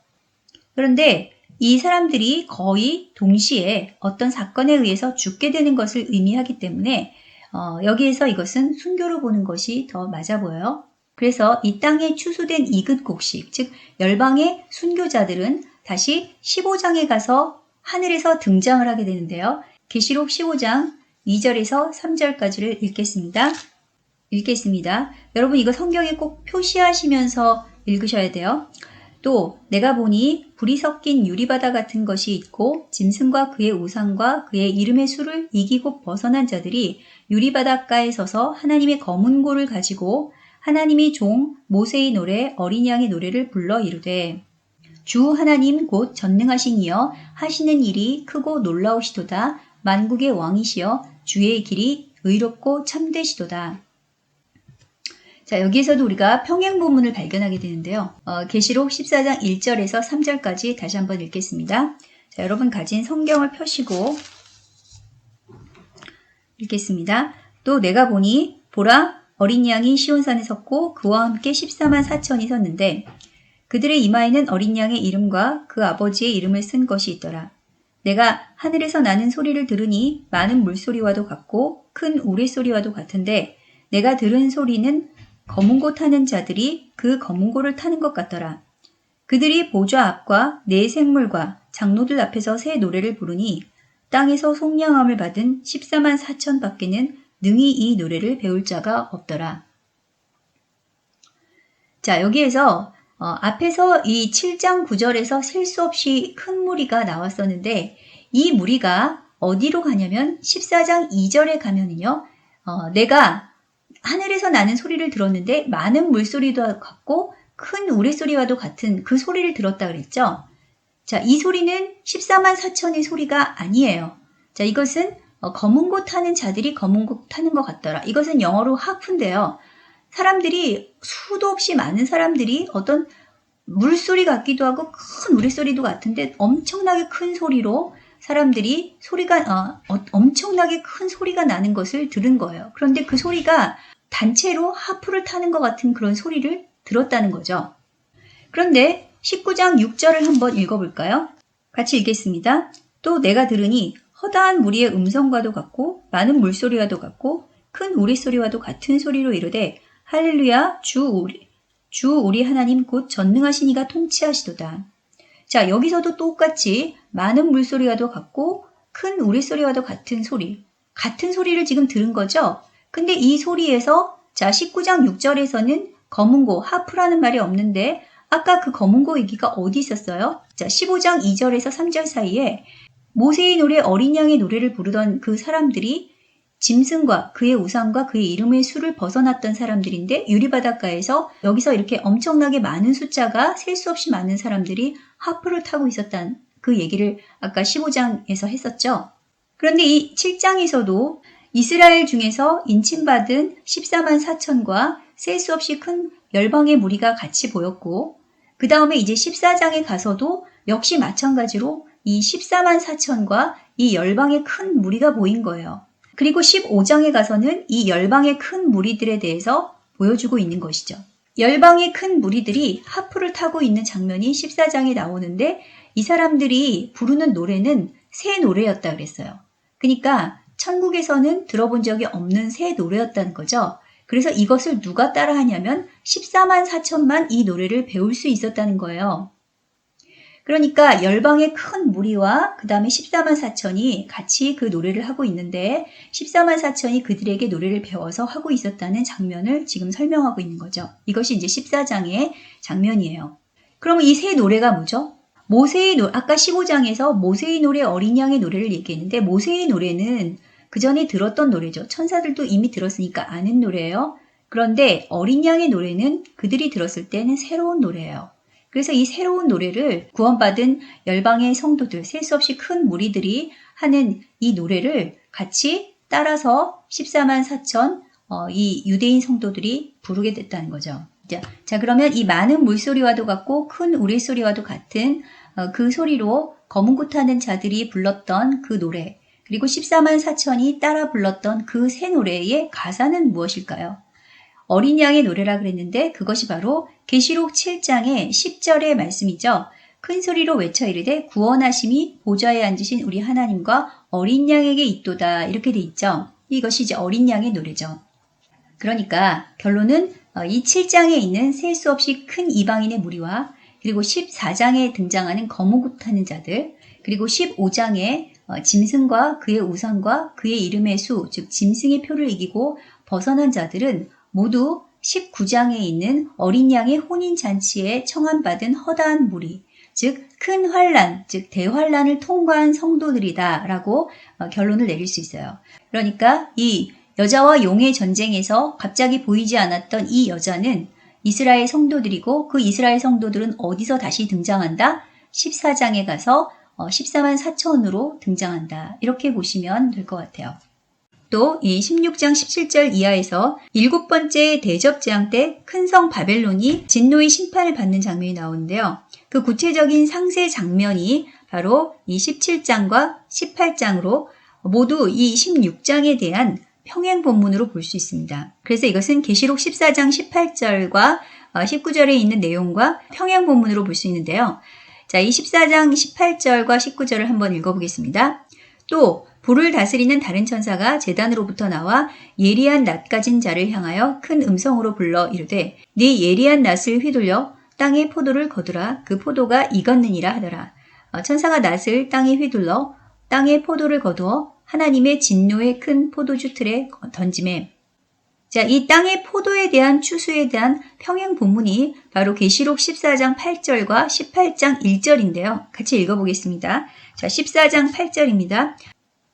그런데 이 사람들이 거의 동시에 어떤 사건에 의해서 죽게 되는 것을 의미하기 때문에 여기에서 이것은 순교로 보는 것이 더 맞아 보여요. 그래서 이 땅에 추수된 익은 곡식, 즉 열방의 순교자들은 다시 15장에 가서 하늘에서 등장을 하게 되는데요. 계시록 15장 2절에서 3절까지를 읽겠습니다. 여러분 이거 성경에 꼭 표시하시면서 읽으셔야 돼요. 또 내가 보니 불이 섞인 유리바다 같은 것이 있고 짐승과 그의 우상과 그의 이름의 수를 이기고 벗어난 자들이 유리바닷가에 서서 하나님의 검은 고를 가지고 하나님의 종 모세의 노래 어린 양의 노래를 불러 이르되 주 하나님 곧 전능하신 이여 하시는 일이 크고 놀라우시도다 만국의 왕이시여 주의 길이 의롭고 참되시도다. 자, 여기에서도 우리가 평행 부문을 발견하게 되는데요. 계시록 14장 1절에서 3절까지 다시 한번 읽겠습니다. 자, 여러분 가진 성경을 펴시고 읽겠습니다. 또 내가 보니 보라 어린 양이 시온산에 섰고 그와 함께 14만 4천이 섰는데 그들의 이마에는 어린 양의 이름과 그 아버지의 이름을 쓴 것이 있더라. 내가 하늘에서 나는 소리를 들으니 많은 물소리와도 같고 큰 우레소리와도 같은데 내가 들은 소리는 검은고 타는 자들이 그 검은고를 타는 것 같더라. 그들이 보좌 앞과 네 생물과 장로들 앞에서 새 노래를 부르니 땅에서 속량함을 받은 14만 4천 밖에는 능히 이 노래를 배울 자가 없더라. 자, 여기에서 앞에서 이 7장 9절에서 셀 수 없이 큰 무리가 나왔었는데 이 무리가 어디로 가냐면 14장 2절에 가면은요. 내가 하늘에서 나는 소리를 들었는데 많은 물소리도 같고 큰 우레소리와도 같은 그 소리를 들었다 그랬죠. 자, 이 소리는 14만 4천의 소리가 아니에요. 자, 이것은 검은고 타는 자들이 검은고 타는 것 같더라. 이것은 영어로 하프인데요. 사람들이 수도 없이 많은 사람들이 어떤 물소리 같기도 하고 큰 우레소리도 같은데 엄청나게 큰 소리로 사람들이 엄청나게 큰 소리가 나는 것을 들은 거예요. 그런데 그 소리가 단체로 하프를 타는 것 같은 그런 소리를 들었다는 거죠. 그런데 19장 6절을 한번 읽어볼까요? 같이 읽겠습니다. 또 내가 들으니 허다한 무리의 음성과도 같고 많은 물소리와도 같고 큰 우레소리와도 같은 소리로 이르되 할렐루야 주 우리 주 우리 하나님 곧 전능하신 이가 통치하시도다. 자, 여기서도 똑같이 많은 물소리와도 같고 큰 우레소리와도 같은 소리. 같은 소리를 지금 들은 거죠? 근데 이 소리에서 자 19장 6절에서는 검은고, 하프라는 말이 없는데 아까 그 검은고 얘기가 어디 있었어요? 자 15장 2절에서 3절 사이에 모세의 노래 어린 양의 노래를 부르던 그 사람들이 짐승과 그의 우상과 그의 이름의 수를 벗어났던 사람들인데 유리바닷가에서 여기서 이렇게 엄청나게 많은 숫자가 셀 수 없이 많은 사람들이 하프를 타고 있었다는 그 얘기를 아까 15장에서 했었죠. 그런데 이 7장에서도 이스라엘 중에서 인침받은 14만 4천과 셀 수 없이 큰 열방의 무리가 같이 보였고 그 다음에 이제 14장에 가서도 역시 마찬가지로 이 14만 4천과 이 열방의 큰 무리가 보인 거예요. 그리고 15장에 가서는 이 열방의 큰 무리들에 대해서 보여주고 있는 것이죠. 열방의 큰 무리들이 하프를 타고 있는 장면이 14장에 나오는데 이 사람들이 부르는 노래는 새 노래였다 그랬어요. 그러니까 천국에서는 들어본 적이 없는 새 노래였다는 거죠. 그래서 이것을 누가 따라하냐면 14만 4천만 이 노래를 배울 수 있었다는 거예요. 그러니까 열방의 큰 무리와 그 다음에 14만 4천이 같이 그 노래를 하고 있는데 14만 4천이 그들에게 노래를 배워서 하고 있었다는 장면을 지금 설명하고 있는 거죠. 이것이 이제 14장의 장면이에요. 그러면 이 새 노래가 뭐죠? 모세의 노래, 아까 15장에서 모세의 노래 어린 양의 노래를 얘기했는데 모세의 노래는 그 전에 들었던 노래죠. 천사들도 이미 들었으니까 아는 노래예요. 그런데 어린 양의 노래는 그들이 들었을 때는 새로운 노래예요. 그래서 이 새로운 노래를 구원받은 열방의 성도들, 셀 수 없이 큰 무리들이 하는 이 노래를 같이 따라서 14만 4천 이 유대인 성도들이 부르게 됐다는 거죠. 자, 그러면 이 많은 물소리와도 같고 큰 우레소리와도 같은 그 소리로 검은고 타는 자들이 불렀던 그 노래, 그리고 14만 4천이 따라 불렀던 그 새 노래의 가사는 무엇일까요? 어린 양의 노래라 그랬는데 그것이 바로 계시록 7장의 10절의 말씀이죠. 큰 소리로 외쳐 이르되 구원하심이 보좌에 앉으신 우리 하나님과 어린 양에게 있도다 이렇게 돼 있죠. 이것이 이제 어린 양의 노래죠. 그러니까 결론은 이 7장에 있는 셀 수 없이 큰 이방인의 무리와 그리고 14장에 등장하는 검은고 타는 자들 그리고 15장에 짐승과 그의 우상과 그의 이름의 수, 즉 짐승의 표를 이기고 벗어난 자들은 모두 19장에 있는 어린 양의 혼인잔치에 청함받은 허다한 무리, 즉 큰 환란, 즉 대환란을 통과한 성도들이다 라고 결론을 내릴 수 있어요. 그러니까 이 여자와 용의 전쟁에서 갑자기 보이지 않았던 이 여자는 이스라엘 성도들이고 그 이스라엘 성도들은 어디서 다시 등장한다? 14장에 가서 14만 4천으로 등장한다. 이렇게 보시면 될 것 같아요. 또 이 16장 17절 이하에서 7번째 대접재앙 때 큰 성 바벨론이 진노의 심판을 받는 장면이 나오는데요. 그 구체적인 상세 장면이 바로 이 17장과 18장으로 모두 이 16장에 대한 평행 본문으로 볼 수 있습니다. 그래서 이것은 계시록 14장 18절과 19절에 있는 내용과 평행 본문으로 볼 수 있는데요. 자, 이 14장 18절과 19절을 한번 읽어보겠습니다. 또 불을 다스리는 다른 천사가 제단으로부터 나와 예리한 낫 가진 자를 향하여 큰 음성으로 불러 이르되 네 예리한 낫을 휘둘려 땅에 포도를 거두라 그 포도가 익었느니라 하더라. 천사가 낫을 땅에 휘둘러 땅에 포도를 거두어 하나님의 진노의 큰 포도주 틀에 던지매. 자, 이 땅의 포도에 대한 추수에 대한 평행 본문이 바로 계시록 14장 8절과 18장 1절인데요. 같이 읽어보겠습니다. 자, 14장 8절입니다.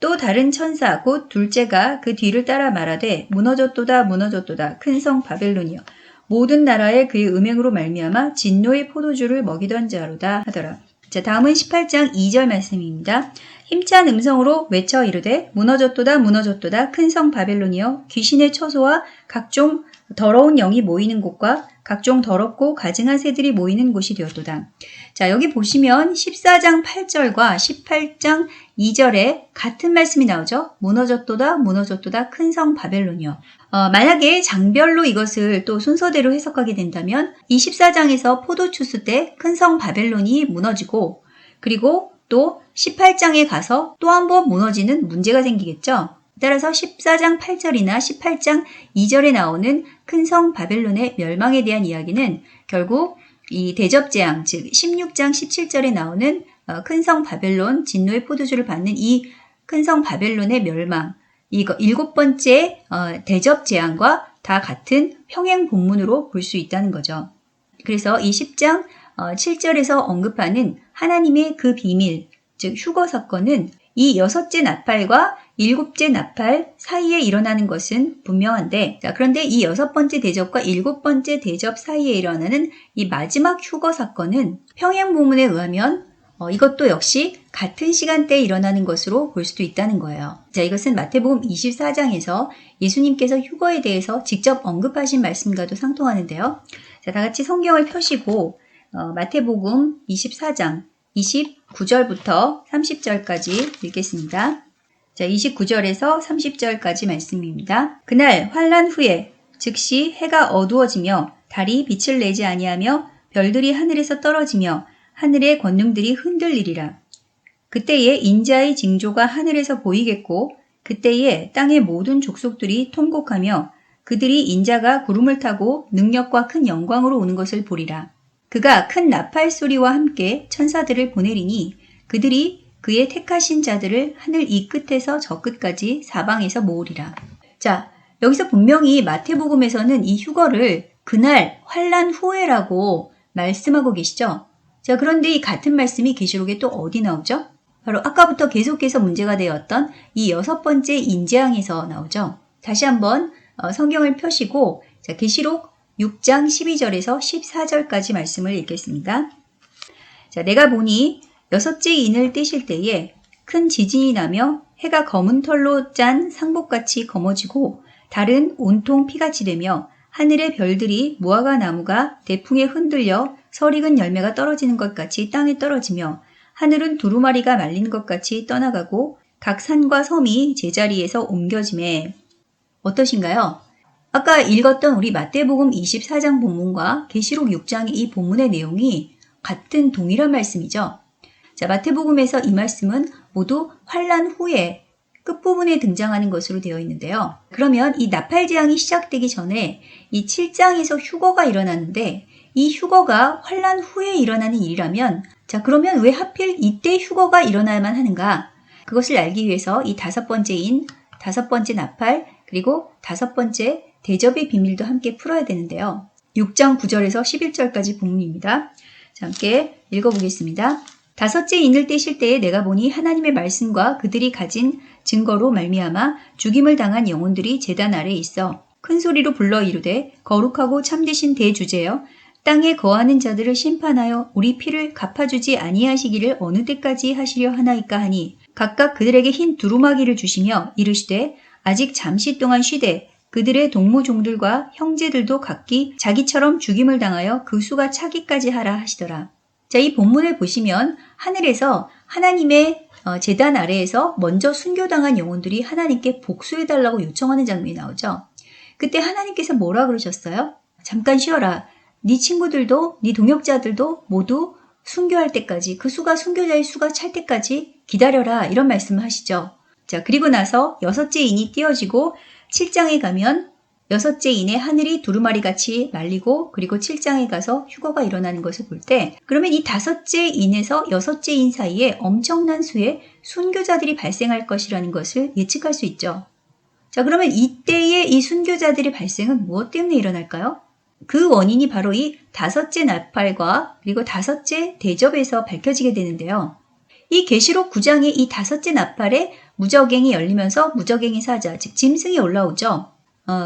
또 다른 천사 곧 둘째가 그 뒤를 따라 말하되 무너졌도다 무너졌도다 큰 성 바벨론이여 모든 나라에 그의 음행으로 말미암아 진노의 포도주를 먹이던 자로다 하더라. 자, 다음은 18장 2절 말씀입니다. 힘찬 음성으로 외쳐 이르되 무너졌도다 무너졌도다 큰 성 바벨론이여 귀신의 처소와 각종 더러운 영이 모이는 곳과 각종 더럽고 가증한 새들이 모이는 곳이 되었도다. 자, 여기 보시면 14장 8절과 18장 2절에 같은 말씀이 나오죠. 무너졌도다 무너졌도다 큰 성 바벨론이요. 만약에 장별로 이것을 또 순서대로 해석하게 된다면 이 14장에서 포도 추수 때 큰 성 바벨론이 무너지고 그리고 또 18장에 가서 또 한 번 무너지는 문제가 생기겠죠. 따라서 14장 8절이나 18장 2절에 나오는 큰 성 바벨론의 멸망에 대한 이야기는 결국 이 대접재앙, 즉 16장 17절에 나오는 큰 성 바벨론 진노의 포도주를 받는 이 큰 성 바벨론의 멸망, 이거 7번째 대접재앙과 다 같은 평행 본문으로 볼 수 있다는 거죠. 그래서 이 10장 7절에서 언급하는 하나님의 그 비밀, 즉 휴거 사건은 이 6째 나팔과 7째 나팔 사이에 일어나는 것은 분명한데, 그런데 이 6번째 대접과 7번째 대접 사이에 일어나는 이 마지막 휴거 사건은 평행 본문에 의하면 이것도 역시 같은 시간대에 일어나는 것으로 볼 수도 있다는 거예요. 자, 이것은 마태복음 24장에서 예수님께서 휴거에 대해서 직접 언급하신 말씀과도 상통하는데요. 자, 다 같이 성경을 펴시고 마태복음 24장 29절부터 30절까지 읽겠습니다. 자, 29절에서 30절까지 말씀입니다. 그날 환란 후에 즉시 해가 어두워지며 달이 빛을 내지 아니하며 별들이 하늘에서 떨어지며 하늘의 권능들이 흔들리리라. 그때에 인자의 징조가 하늘에서 보이겠고 그때에 땅의 모든 족속들이 통곡하며 그들이 인자가 구름을 타고 능력과 큰 영광으로 오는 것을 보리라. 그가 큰 나팔 소리와 함께 천사들을 보내리니 그들이 그의 택하신 자들을 하늘 이 끝에서 저 끝까지 사방에서 모으리라. 자, 여기서 분명히 마태복음에서는 이 휴거를 그날 환란 후에라고 말씀하고 계시죠. 자, 그런데 이 같은 말씀이 계시록에 또 어디 나오죠? 바로 아까부터 계속해서 문제가 되었던 이 6번째 인재앙에서 나오죠. 다시 한번 성경을 펴시고 자, 계시록 6장 12절에서 14절까지 말씀을 읽겠습니다. 자, 내가 보니 6째 인을 떼실 때에 큰 지진이 나며 해가 검은 털로 짠 상복같이 검어지고 달은 온통 피같이 되며 하늘의 별들이 무화과 나무가 대풍에 흔들려 설익은 열매가 떨어지는 것 같이 땅에 떨어지며 하늘은 두루마리가 말리는 것 같이 떠나가고 각 산과 섬이 제자리에서 옮겨지매. 어떠신가요? 아까 읽었던 우리 마태복음 24장 본문과 계시록 6장의 이 본문의 내용이 같은 동일한 말씀이죠. 자, 마태복음에서 이 말씀은 모두 환란 후에 끝부분에 등장하는 것으로 되어 있는데요. 그러면 이 나팔 재앙이 시작되기 전에 이 7장에서 휴거가 일어나는데 이 휴거가 환란 후에 일어나는 일이라면 자, 그러면 왜 하필 이때 휴거가 일어나야만 하는가? 그것을 알기 위해서 이 5번째인 5번째 나팔 그리고 5번째 대접의 비밀도 함께 풀어야 되는데요. 6장 9절에서 11절까지 본문입니다. 자, 함께 읽어보겠습니다. 5째 인을 떼실 때에 내가 보니 하나님의 말씀과 그들이 가진 증거로 말미암아 죽임을 당한 영혼들이 제단 아래에 있어 큰 소리로 불러 이르되 거룩하고 참되신 대주제여 땅에 거하는 자들을 심판하여 우리 피를 갚아주지 아니하시기를 어느 때까지 하시려 하나이까 하니 각각 그들에게 흰 두루마기를 주시며 이르시되 아직 잠시 동안 쉬되 그들의 동무종들과 형제들도 각기 자기처럼 죽임을 당하여 그 수가 차기까지 하라 하시더라. 자, 이 본문을 보시면 하늘에서 하나님의 제단 아래에서 먼저 순교당한 영혼들이 하나님께 복수해달라고 요청하는 장면이 나오죠. 그때 하나님께서 뭐라 그러셨어요? 잠깐 쉬어라. 네 친구들도 네 동역자들도 모두 순교할 때까지 그 수가 순교자의 수가 찰 때까지 기다려라 이런 말씀을 하시죠. 자, 그리고 나서 6째 인이 띄어지고 7장에 가면 6째 인의 하늘이 두루마리같이 말리고 그리고 7장에 가서 휴거가 일어나는 것을 볼 때 그러면 이 5째 인에서 6째 인 사이에 엄청난 수의 순교자들이 발생할 것이라는 것을 예측할 수 있죠. 자, 그러면 이때의 이 순교자들의 발생은 무엇 때문에 일어날까요? 그 원인이 바로 이 5째 나팔과 그리고 5째 대접에서 밝혀지게 되는데요. 이 계시록 9장의 이 5째 나팔에 무저갱이 열리면서 무저갱이 사자, 즉 짐승이 올라오죠.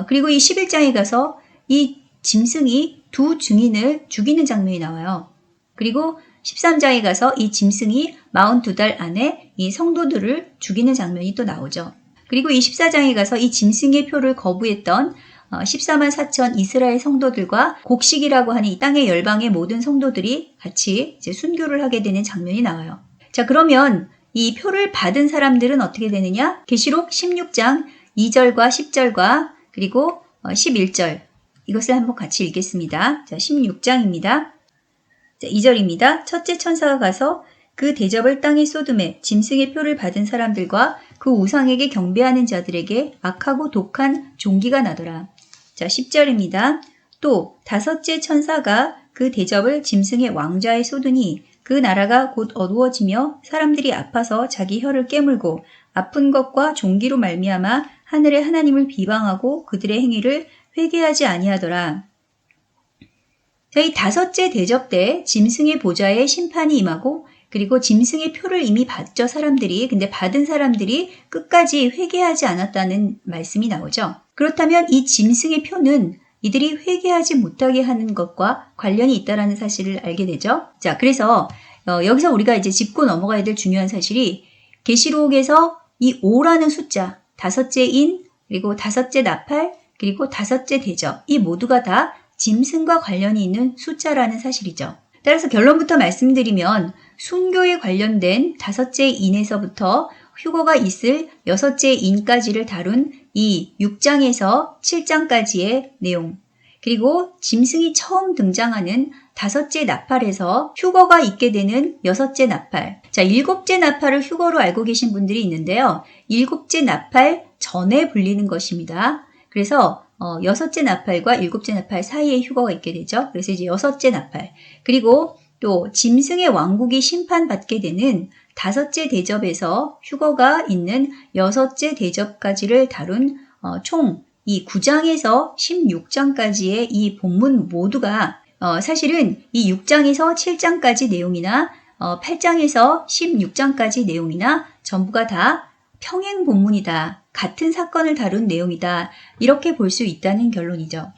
그리고 이 11장에 가서 이 짐승이 두 증인을 죽이는 장면이 나와요. 그리고 13장에 가서 이 짐승이 42달 안에 이 성도들을 죽이는 장면이 또 나오죠. 그리고 이 14장에 가서 이 짐승의 표를 거부했던 14만 4천 이스라엘 성도들과 곡식이라고 하는 이 땅의 열방의 모든 성도들이 같이 이제 순교를 하게 되는 장면이 나와요. 자, 그러면 이 표를 받은 사람들은 어떻게 되느냐? 계시록 16장 2절과 10절과 그리고 11절 이것을 한번 같이 읽겠습니다. 자, 16장입니다. 자, 2절입니다. 첫째 천사가 가서 그 대접을 땅에 쏟음에 짐승의 표를 받은 사람들과 그 우상에게 경배하는 자들에게 악하고 독한 종기가 나더라. 자, 10절입니다. 또 다섯째 천사가 그 대접을 짐승의 왕좌에 쏟으니 그 나라가 곧 어두워지며 사람들이 아파서 자기 혀를 깨물고 아픈 것과 종기로 말미암아 하늘의 하나님을 비방하고 그들의 행위를 회개하지 아니하더라. 자, 이 다섯째 대접 때 짐승의 보좌에 심판이 임하고 그리고 짐승의 표를 이미 받죠, 사람들이. 근데 받은 사람들이 끝까지 회개하지 않았다는 말씀이 나오죠. 그렇다면 이 짐승의 표는 이들이 회개하지 못하게 하는 것과 관련이 있다는 사실을 알게 되죠. 자, 그래서 여기서 우리가 이제 짚고 넘어가야 될 중요한 사실이 계시록에서 이 5라는 숫자, 다섯째 인, 그리고 다섯째 나팔, 그리고 다섯째 대접, 이 모두가 다 짐승과 관련이 있는 숫자라는 사실이죠. 따라서 결론부터 말씀드리면 순교에 관련된 다섯째 인에서부터 휴거가 있을 여섯째 인까지를 다룬 이 6장에서 7장까지의 내용, 그리고 짐승이 처음 등장하는 다섯째 나팔에서 휴거가 있게 되는 여섯째 나팔. 자, 일곱째 나팔을 휴거로 알고 계신 분들이 있는데요. 일곱째 나팔 전에 불리는 것입니다. 그래서 여섯째 나팔과 일곱째 나팔 사이에 휴거가 있게 되죠. 그래서 이제 여섯째 나팔. 그리고 또 짐승의 왕국이 심판받게 되는 다섯째 대접에서 휴거가 있는 여섯째 대접까지를 다룬 총 이 9장에서 16장까지의 이 본문 모두가 사실은 이 6장에서 7장까지 내용이나 8장에서 16장까지 내용이나 전부가 다 평행 본문이다. 같은 사건을 다룬 내용이다. 이렇게 볼 수 있다는 결론이죠.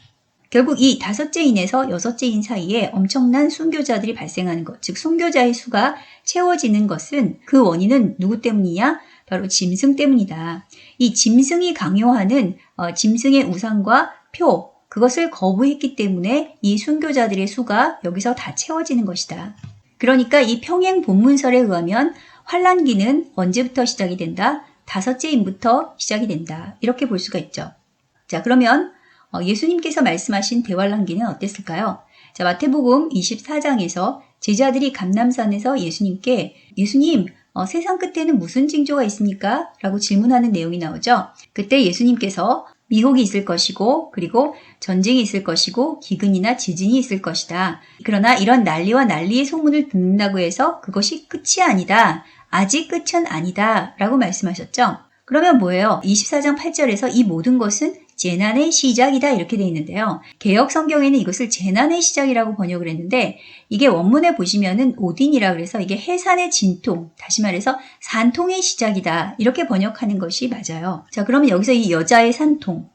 결국 이 다섯째 인에서 여섯째 인 사이에 엄청난 순교자들이 발생하는 것, 즉 순교자의 수가 채워지는 것은 그 원인은 누구 때문이냐? 바로 짐승 때문이다. 이 짐승이 강요하는 짐승의 우상과 표, 그것을 거부했기 때문에 이 순교자들의 수가 여기서 다 채워지는 것이다. 그러니까 이 평행 본문설에 의하면 환란기는 언제부터 시작이 된다? 다섯째 인부터 시작이 된다. 이렇게 볼 수가 있죠. 자, 그러면 예수님께서 말씀하신 대환란기는 어땠을까요? 자, 마태복음 24장에서 제자들이 감람산에서 예수님께 예수님, 세상 끝에는 무슨 징조가 있습니까? 라고 질문하는 내용이 나오죠. 그때 예수님께서 미혹이 있을 것이고 그리고 전쟁이 있을 것이고 기근이나 지진이 있을 것이다. 그러나 이런 난리와 난리의 소문을 듣는다고 해서 그것이 끝이 아니다. 아직 끝은 아니다. 라고 말씀하셨죠. 그러면 뭐예요? 24장 8절에서 이 모든 것은 재난의 시작이다 이렇게 되어 있는데요. 개역 성경에는 이것을 재난의 시작이라고 번역을 했는데 이게 원문에 보시면은 오딘이라 그래서 이게 해산의 진통, 다시 말해서 산통의 시작이다 이렇게 번역하는 것이 맞아요. 자, 그러면 여기서 이 여자의 산통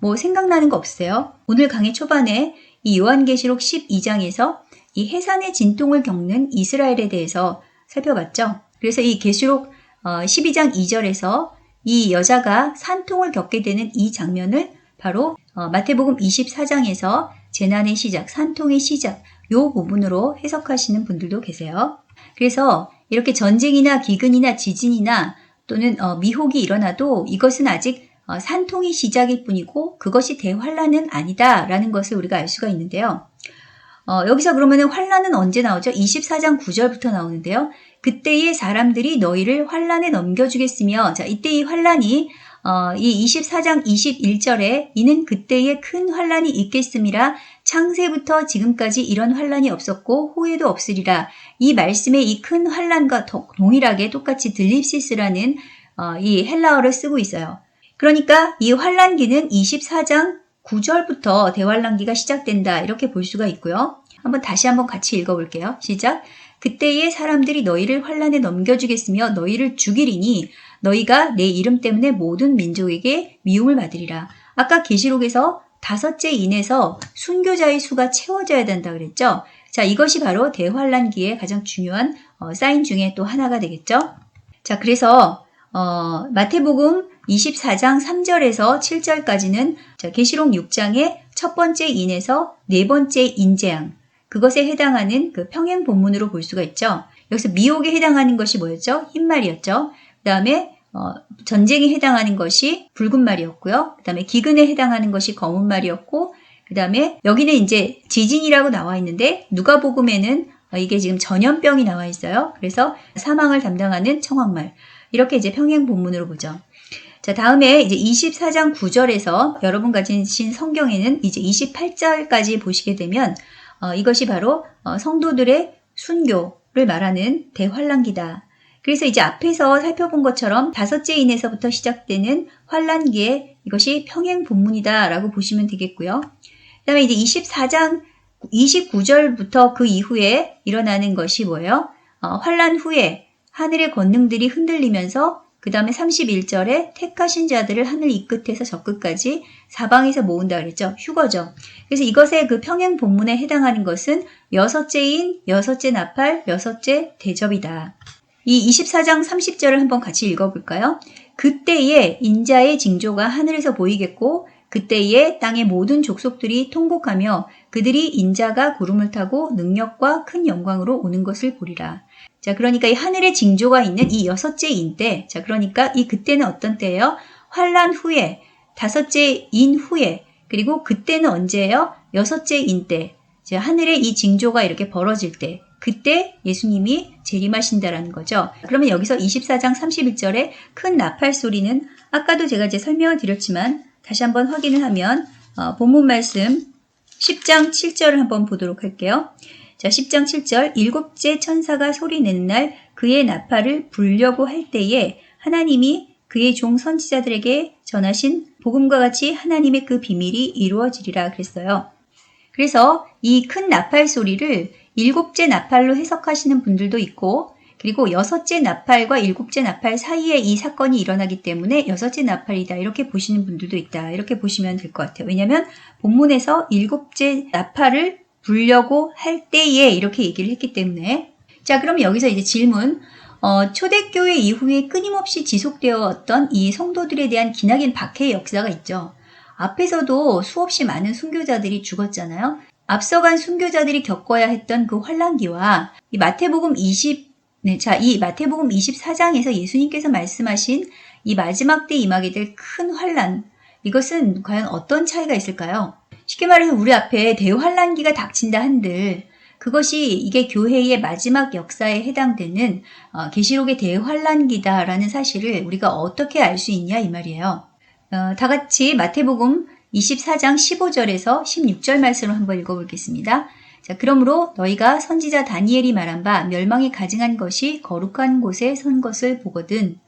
뭐 생각나는 거 없으세요? 오늘 강의 초반에 이 요한계시록 12장에서 이 해산의 진통을 겪는 이스라엘에 대해서 살펴봤죠. 그래서 이 계시록 12장 2절에서 이 여자가 산통을 겪게 되는 이 장면을 바로 마태복음 24장에서 재난의 시작, 산통의 시작 이 부분으로 해석하시는 분들도 계세요. 그래서 이렇게 전쟁이나 기근이나 지진이나 또는 미혹이 일어나도 이것은 아직 산통의 시작일 뿐이고 그것이 대환란은 아니다라는 것을 우리가 알 수가 있는데요. 여기서 그러면 환란은 언제 나오죠? 24장 9절부터 나오는데요. 그때의 사람들이 너희를 환란에 넘겨주겠으며, 자, 이때 이 환란이 이 24장 21절에 이는 그때에 큰 환란이 있겠음이라 창세부터 지금까지 이런 환란이 없었고 후에도 없으리라. 이 말씀에 이 큰 환란과 동일하게 똑같이 들립시스라는 이 헬라어를 쓰고 있어요. 그러니까 이 환란기는 24장 9절부터 대환란기가 시작된다 이렇게 볼 수가 있고요. 다시 한번 같이 읽어볼게요. 시작. 그때의 사람들이 너희를 환란에 넘겨주겠으며 너희를 죽이리니 너희가 내 이름 때문에 모든 민족에게 미움을 받으리라. 아까 계시록에서 다섯째 인에서 순교자의 수가 채워져야 된다 그랬죠. 자, 이것이 바로 대환란기의 가장 중요한 사인 중에 또 하나가 되겠죠. 자, 그래서 마태복음 24장 3절에서 7절까지는 계시록 6장의 첫 번째 인에서 네 번째 인재앙, 그것에 해당하는 그 평행 본문으로 볼 수가 있죠. 여기서 미혹에 해당하는 것이 뭐였죠? 흰말이었죠. 그 다음에 전쟁에 해당하는 것이 붉은 말이었고요. 그 다음에 기근에 해당하는 것이 검은 말이었고, 그 다음에 여기는 이제 지진이라고 나와 있는데 누가복음에는 이게 지금 전염병이 나와 있어요. 그래서 사망을 담당하는 청황말. 이렇게 이제 평행 본문으로 보죠. 자, 다음에 이제 24장 9절에서 여러분 가지신 성경에는 이제 28절까지 보시게 되면 이것이 바로 성도들의 순교를 말하는 대환란기다. 그래서 이제 앞에서 살펴본 것처럼 다섯째 인에서부터 시작되는 환란기에 이것이 평행 본문이다라고 보시면 되겠고요. 그다음에 이제 24장 29절부터 그 이후에 일어나는 것이 뭐예요? 환란 후에 하늘의 권능들이 흔들리면서 그 다음에 31절에 택하신 자들을 하늘 이 끝에서 저 끝까지 사방에서 모은다 그랬죠. 휴거죠. 그래서 이것의 그 평행 본문에 해당하는 것은 여섯째 인, 여섯째 나팔, 여섯째 대접이다. 이 24장 30절을 한번 같이 읽어볼까요? 그때에 인자의 징조가 하늘에서 보이겠고 그때에 땅의 모든 족속들이 통곡하며 그들이 인자가 구름을 타고 능력과 큰 영광으로 오는 것을 보리라. 자, 그러니까 이 하늘의 징조가 있는 이 여섯째 인 때, 자, 그러니까 이 그때는 어떤 때예요? 환란 후에, 다섯째 인 후에, 그리고 그때는 언제예요? 여섯째 인 때. 자, 하늘의 이 징조가 이렇게 벌어질 때, 그때 예수님이 재림하신다라는 거죠. 그러면 여기서 24장 31절에 큰 나팔 소리는 아까도 제가 이제 설명을 드렸지만 다시 한번 확인을 하면 본문 말씀 10장 7절을 한번 보도록 할게요. 자, 10장 7절 일곱째 천사가 소리내는 날 그의 나팔을 불려고 할 때에 하나님이 그의 종 선지자들에게 전하신 복음과 같이 하나님의 그 비밀이 이루어지리라 그랬어요. 그래서 이 큰 나팔 소리를 일곱째 나팔로 해석하시는 분들도 있고 그리고 여섯째 나팔과 일곱째 나팔 사이에 이 사건이 일어나기 때문에 여섯째 나팔이다 이렇게 보시는 분들도 있다. 이렇게 보시면 될 것 같아요. 왜냐하면 본문에서 일곱째 나팔을 불려고 할 때에 이렇게 얘기를 했기 때문에 자, 그럼 여기서 이제 질문 초대교회 이후에 끊임없이 지속되어 왔던 이 성도들에 대한 기나긴 박해의 역사가 있죠. 앞에서도 수없이 많은 순교자들이 죽었잖아요. 앞서간 순교자들이 겪어야 했던 그 환란기와 이 마태복음 24장에서 예수님께서 말씀하신 이 마지막 때 임하게 될 큰 환란, 이것은 과연 어떤 차이가 있을까요? 쉽게 말해서 우리 앞에 대환란기가 닥친다 한들 그것이 이게 교회의 마지막 역사에 해당되는 계시록의 대환란기다라는 사실을 우리가 어떻게 알 수 있냐 이 말이에요. 다 같이 마태복음 24장 15절에서 16절 말씀을 한번 읽어보겠습니다. 자, 그러므로 너희가 선지자 다니엘이 말한 바 멸망에 가증한 것이 거룩한 곳에 선 것을 보거든.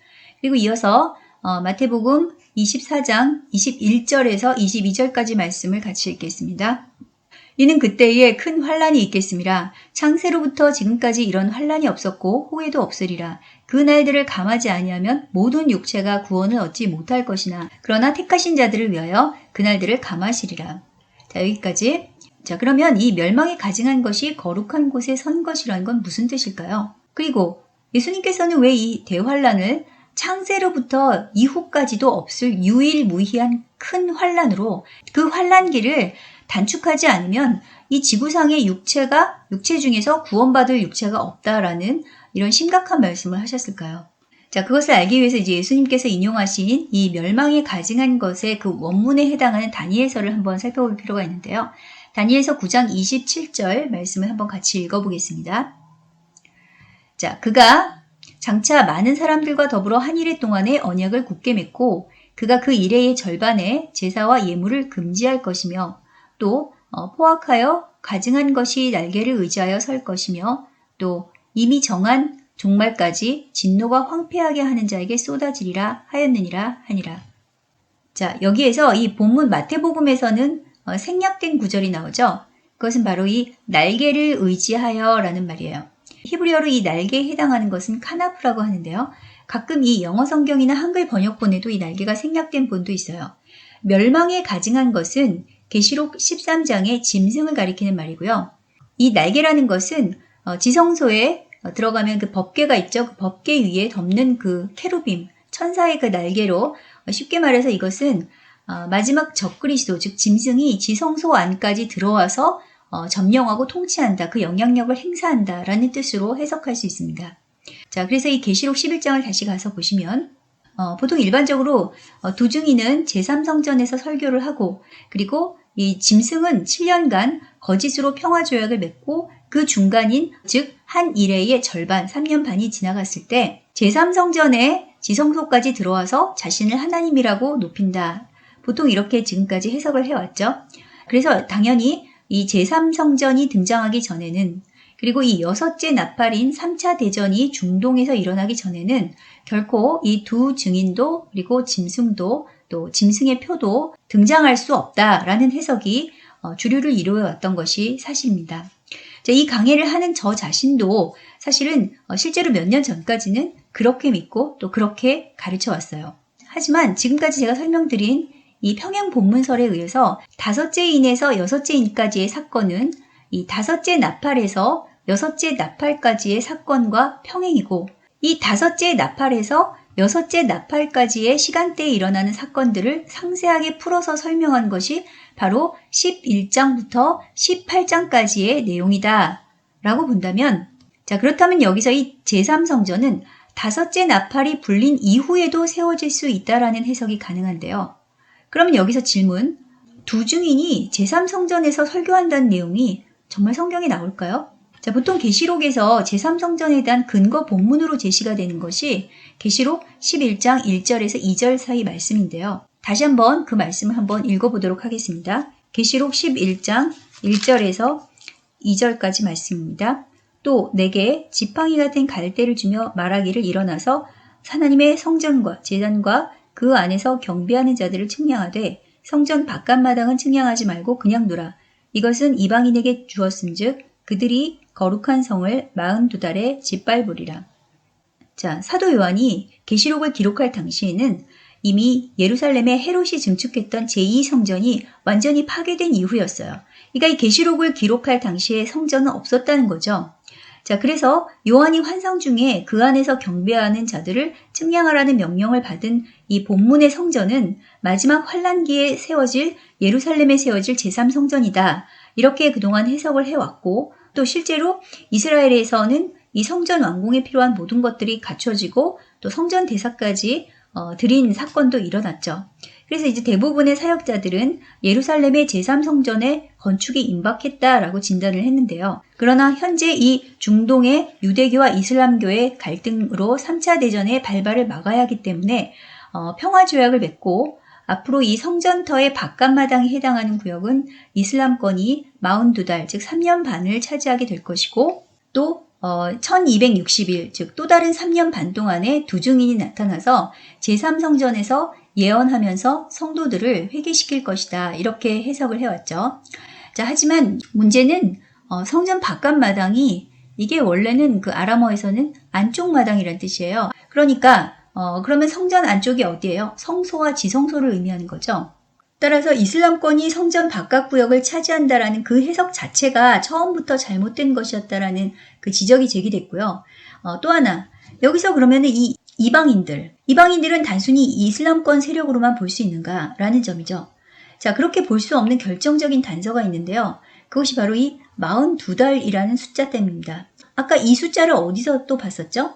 그리고 이어서 마태복음 24장 21절에서 22절까지 말씀을 같이 읽겠습니다. 이는 그때에 큰 환란이 있겠음이라. 창세로부터 지금까지 이런 환란이 없었고 후에도 없으리라. 그 날들을 감하지 아니하면 모든 육체가 구원을 얻지 못할 것이나 그러나 택하신 자들을 위하여 그 날들을 감하시리라. 자, 여기까지. 자, 그러면 이 멸망에 가증한 것이 거룩한 곳에 선 것이라는 건 무슨 뜻일까요? 그리고 예수님께서는 왜 이 대환란을 창세로부터 이후까지도 없을 유일무이한 큰 환란으로 그 환란기를 단축하지 않으면 이 지구상의 육체 중에서 구원받을 육체가 없다라는 이런 심각한 말씀을 하셨을까요? 자, 그것을 알기 위해서 이제 예수님께서 인용하신 이 멸망에 가증한 것의 그 원문에 해당하는 다니엘서를 한번 살펴볼 필요가 있는데요. 다니엘서 9장 27절 말씀을 한번 같이 읽어보겠습니다. 자, 그가 장차 많은 사람들과 더불어 한 일해 동안에 언약을 굳게 맺고 그가 그 일해의 절반에 제사와 예물을 금지할 것이며 또 포악하여 가증한 것이 날개를 의지하여 설 것이며 또 이미 정한 종말까지 진노가 황폐하게 하는 자에게 쏟아지리라 하였느니라 하니라. 자, 여기에서 이 본문 마태복음에서는 생략된 구절이 나오죠. 그것은 바로 이 날개를 의지하여 라는 말이에요. 히브리어로 이 날개에 해당하는 것은 카나프라고 하는데요. 가끔 이 영어 성경이나 한글 번역본에도 이 날개가 생략된 본도 있어요. 멸망에 가증한 것은 계시록 13장의 짐승을 가리키는 말이고요. 이 날개라는 것은 지성소에 들어가면 그 법궤가 있죠. 그 법궤 위에 덮는 그 케루빔, 천사의 그 날개로 쉽게 말해서 이것은 마지막 적그리스도, 즉 짐승이 지성소 안까지 들어와서 점령하고 통치한다. 그 영향력을 행사한다. 라는 뜻으로 해석할 수 있습니다. 자, 그래서 이 계시록 11장을 다시 가서 보시면 보통 일반적으로 두중이는 제3성전에서 설교를 하고 그리고 이 짐승은 7년간 거짓으로 평화조약을 맺고 그 중간인 즉 한 일회의 절반 3년 반이 지나갔을 때 제3성전에 지성소까지 들어와서 자신을 하나님이라고 높인다. 보통 이렇게 지금까지 해석을 해왔죠. 그래서 당연히 이 제3성전이 등장하기 전에는 그리고 이 여섯째 나팔인 3차 대전이 중동에서 일어나기 전에는 결코 이 두 증인도 그리고 짐승도 또 짐승의 표도 등장할 수 없다라는 해석이 주류를 이루어왔던 것이 사실입니다. 이 강해를 하는 저 자신도 사실은 실제로 몇 년 전까지는 그렇게 믿고 또 그렇게 가르쳐 왔어요. 하지만 지금까지 제가 설명드린 이 평행 본문설에 의해서 다섯째 인에서 여섯째 인까지의 사건은 이 다섯째 나팔에서 여섯째 나팔까지의 사건과 평행이고 이 다섯째 나팔에서 여섯째 나팔까지의 시간대에 일어나는 사건들을 상세하게 풀어서 설명한 것이 바로 11장부터 18장까지의 내용이다 라고 본다면 그렇다면 여기서 이 제3성전은 다섯째 나팔이 불린 이후에도 세워질 수 있다라는 해석이 가능한데요. 그러면 여기서 질문, 두 증인이 제3성전에서 설교한다는 내용이 정말 성경에 나올까요? 보통 계시록에서 제3성전에 대한 근거 본문으로 제시가 되는 것이 계시록 11장 1절에서 2절 사이 말씀인데요. 다시 한번 그 말씀을 한번 읽어보도록 하겠습니다. 계시록 11장 1절에서 2절까지 말씀입니다. 또 내게 지팡이 같은 갈대를 주며 말하기를 일어나서 하나님의 성전과 제단과 그 안에서 경배하는 자들을 측량하되 성전 바깥마당은 측량하지 말고 그냥 두라. 이것은 이방인에게 주었은즉 그들이 거룩한 성을 42달에 짓밟으리라. 사도 요한이 계시록을 기록할 당시에는 이미 예루살렘에 헤롯이 증축했던 제2성전이 완전히 파괴된 이후였어요. 그러니까 이 계시록을 기록할 당시에 성전은 없었다는 거죠. 그래서 요한이 환상 중에 그 안에서 경배하는 자들을 측량하라는 명령을 받은 이 본문의 성전은 마지막 환란기에 세워질 예루살렘에 세워질 제3성전이다. 이렇게 그동안 해석을 해왔고 또 실제로 이스라엘에서는 이 성전 완공에 필요한 모든 것들이 갖춰지고 또 성전 대사까지 드린 사건도 일어났죠. 그래서 이제 대부분의 사역자들은 예루살렘의 제3성전의 건축이 임박했다라고 진단을 했는데요. 그러나 현재 이 중동의 유대교와 이슬람교의 갈등으로 3차 대전의 발발을 막아야 하기 때문에 평화조약을 맺고 앞으로 이 성전터의 바깥마당에 해당하는 구역은 이슬람권이 42달, 즉 3년 반을 차지하게 될 것이고 또 1260일, 즉 또 다른 3년 반 동안에 두 증인이 나타나서 제3성전에서 예언하면서 성도들을 회개시킬 것이다. 이렇게 해석을 해왔죠. 하지만 문제는 성전 바깥마당이 이게 원래는 그 아람어에서는 안쪽 마당이라는 뜻이에요. 그러니까 그러면 성전 안쪽이 어디예요? 성소와 지성소를 의미하는 거죠. 따라서 이슬람권이 성전 바깥 구역을 차지한다라는 그 해석 자체가 처음부터 잘못된 것이었다라는 그 지적이 제기됐고요. 또 하나, 여기서 그러면 이 이방인들은 단순히 이슬람권 세력으로만 볼 수 있는가라는 점이죠. 그렇게 볼 수 없는 결정적인 단서가 있는데요. 그것이 바로 이 42달이라는 숫자 때문입니다. 아까 이 숫자를 어디서 또 봤었죠?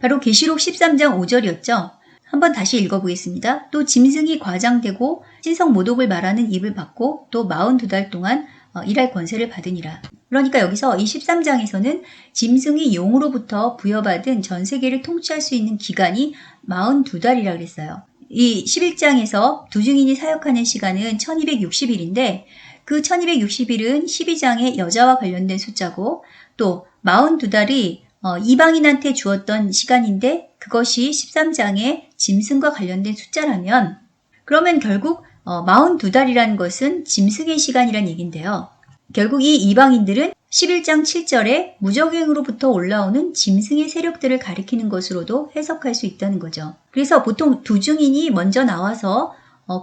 바로 계시록 13장 5절이었죠. 한번 다시 읽어보겠습니다. 또 짐승이 과장되고 신성 모독을 말하는 입을 받고 또 42달 동안 일할 권세를 받으니라. 그러니까 여기서 이 13장에서는 짐승이 용으로부터 부여받은 전 세계를 통치할 수 있는 기간이 42달이라 그랬어요. 이 11장에서 두 증인이 사역하는 시간은 1260일인데 그 1260일은 12장의 여자와 관련된 숫자고 또 42달이 이방인한테 주었던 시간인데 그것이 13장의 짐승과 관련된 숫자라면 그러면 결국 42달이라는 것은 짐승의 시간이란 얘기인데요. 결국 이 이방인들은 11장 7절에 무적행으로부터 올라오는 짐승의 세력들을 가리키는 것으로도 해석할 수 있다는 거죠. 그래서 보통 두 증인이 먼저 나와서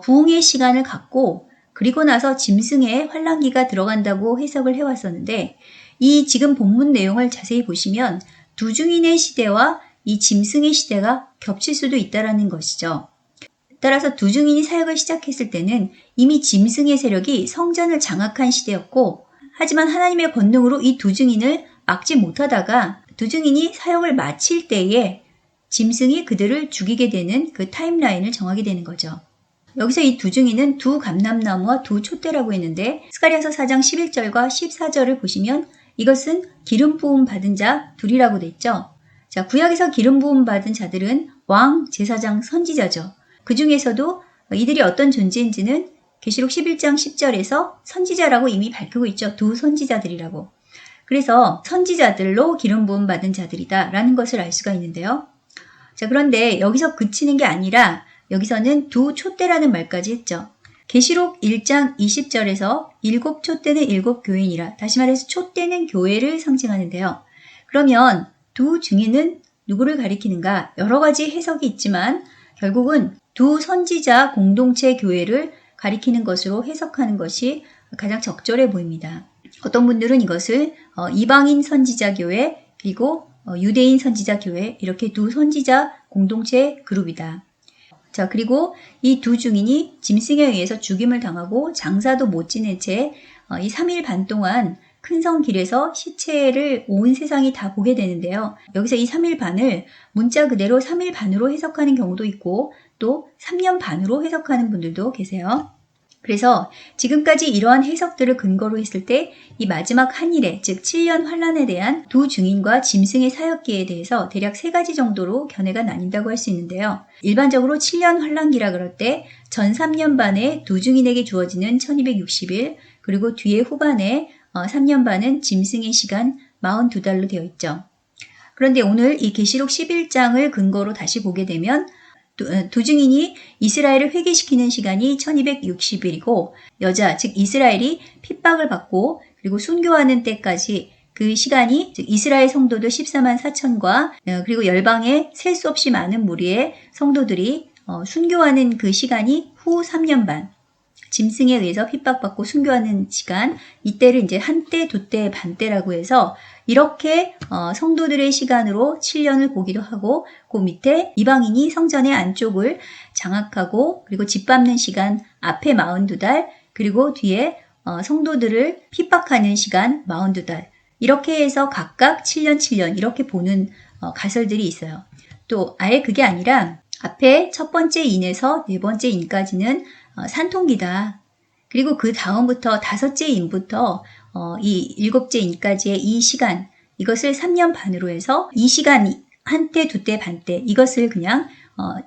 부흥의 시간을 갖고 그리고 나서 짐승의 환란기가 들어간다고 해석을 해왔었는데 이 지금 본문 내용을 자세히 보시면 두 증인의 시대와 이 짐승의 시대가 겹칠 수도 있다는 것이죠. 따라서 두 증인이 사역을 시작했을 때는 이미 짐승의 세력이 성전을 장악한 시대였고 하지만 하나님의 권능으로 이 두 증인을 막지 못하다가 두 증인이 사역을 마칠 때에 짐승이 그들을 죽이게 되는 그 타임라인을 정하게 되는 거죠. 여기서 이 두 증인은 두 감람나무와 두 촛대라고 했는데 스가랴서 4장 11절과 14절을 보시면 이것은 기름 부음 받은 자 둘이라고 돼 있죠. 자, 구약에서 기름 부음 받은 자들은 왕, 제사장, 선지자죠. 그 중에서도 이들이 어떤 존재인지는 계시록 11장 10절에서 선지자라고 이미 밝히고 있죠. 두 선지자들이라고. 그래서 선지자들로 기름 부음 받은 자들이다라는 것을 알 수가 있는데요. 자, 그런데 여기서 그치는 게 아니라 여기서는 두 촛대라는 말까지 했죠. 계시록 1장 20절에서 7촛대는 7교인이라, 다시 말해서 촛대는 교회를 상징하는데요. 그러면 두 증인은 누구를 가리키는가? 여러 가지 해석이 있지만 결국은 두 선지자 공동체 교회를 가리키는 것으로 해석하는 것이 가장 적절해 보입니다. 어떤 분들은 이것을 이방인 선지자 교회 그리고 유대인 선지자 교회, 이렇게 두 선지자 공동체 그룹이다. 자, 그리고 이 두 증인이 짐승에 의해서 죽임을 당하고 장사도 못 지낸 채 이 3일 반 동안 큰 성 길에서 시체를 온 세상이 다 보게 되는데요. 여기서 이 3일 반을 문자 그대로 3일 반으로 해석하는 경우도 있고 또 3년 반으로 해석하는 분들도 계세요. 그래서 지금까지 이러한 해석들을 근거로 했을 때 이 마지막 한일에, 즉 7년 환란에 대한 두 증인과 짐승의 사역기에 대해서 대략 3가지 정도로 견해가 나뉜다고 할 수 있는데요. 일반적으로 7년 환란기라 그럴 때 전 3년 반에 두 증인에게 주어지는 1260일, 그리고 뒤에 후반에 3년 반은 짐승의 시간 42달로 되어 있죠. 그런데 오늘 이 계시록 11장을 근거로 다시 보게 되면 두 증인이 이스라엘을 회개시키는 시간이 1260일이고 여자, 즉 이스라엘이 핍박을 받고 그리고 순교하는 때까지 그 시간이, 즉 이스라엘 성도들 14만 4천과 그리고 열방의 셀 수 없이 많은 무리의 성도들이 순교하는 그 시간이 후 3년 반, 짐승에 의해서 핍박받고 순교하는 시간, 이때를 이제 한때, 두때, 반때라고 해서 이렇게 성도들의 시간으로 7년을 보기도 하고, 그 밑에 이방인이 성전의 안쪽을 장악하고 그리고 짓밟는 시간 앞에 42달, 그리고 뒤에 성도들을 핍박하는 시간 42달, 이렇게 해서 각각 7년 7년 이렇게 보는 가설들이 있어요. 또 아예 그게 아니라 앞에 첫 번째 인에서 네 번째 인까지는 산통기다. 그리고 그 다음부터 다섯째 인부터 이 일곱째 인까지의 이 시간, 이것을 3년 반으로 해서 이 시간 한때, 두때, 반때, 이것을 그냥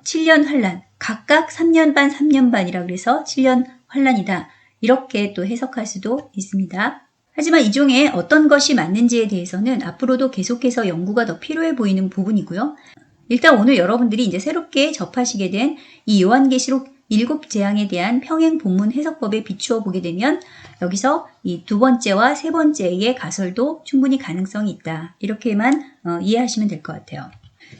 7년 환란, 각각 3년 반, 3년 반이라 그래서 7년 환란이다. 이렇게 또 해석할 수도 있습니다. 하지만 이 중에 어떤 것이 맞는지에 대해서는 앞으로도 계속해서 연구가 더 필요해 보이는 부분이고요. 일단 오늘 여러분들이 이제 새롭게 접하시게 된 이 요한계시록 7재앙에 대한 평행 본문 해석법에 비추어 보게 되면 여기서 이 두 번째와 세 번째의 가설도 충분히 가능성이 있다. 이렇게만 이해하시면 될 것 같아요.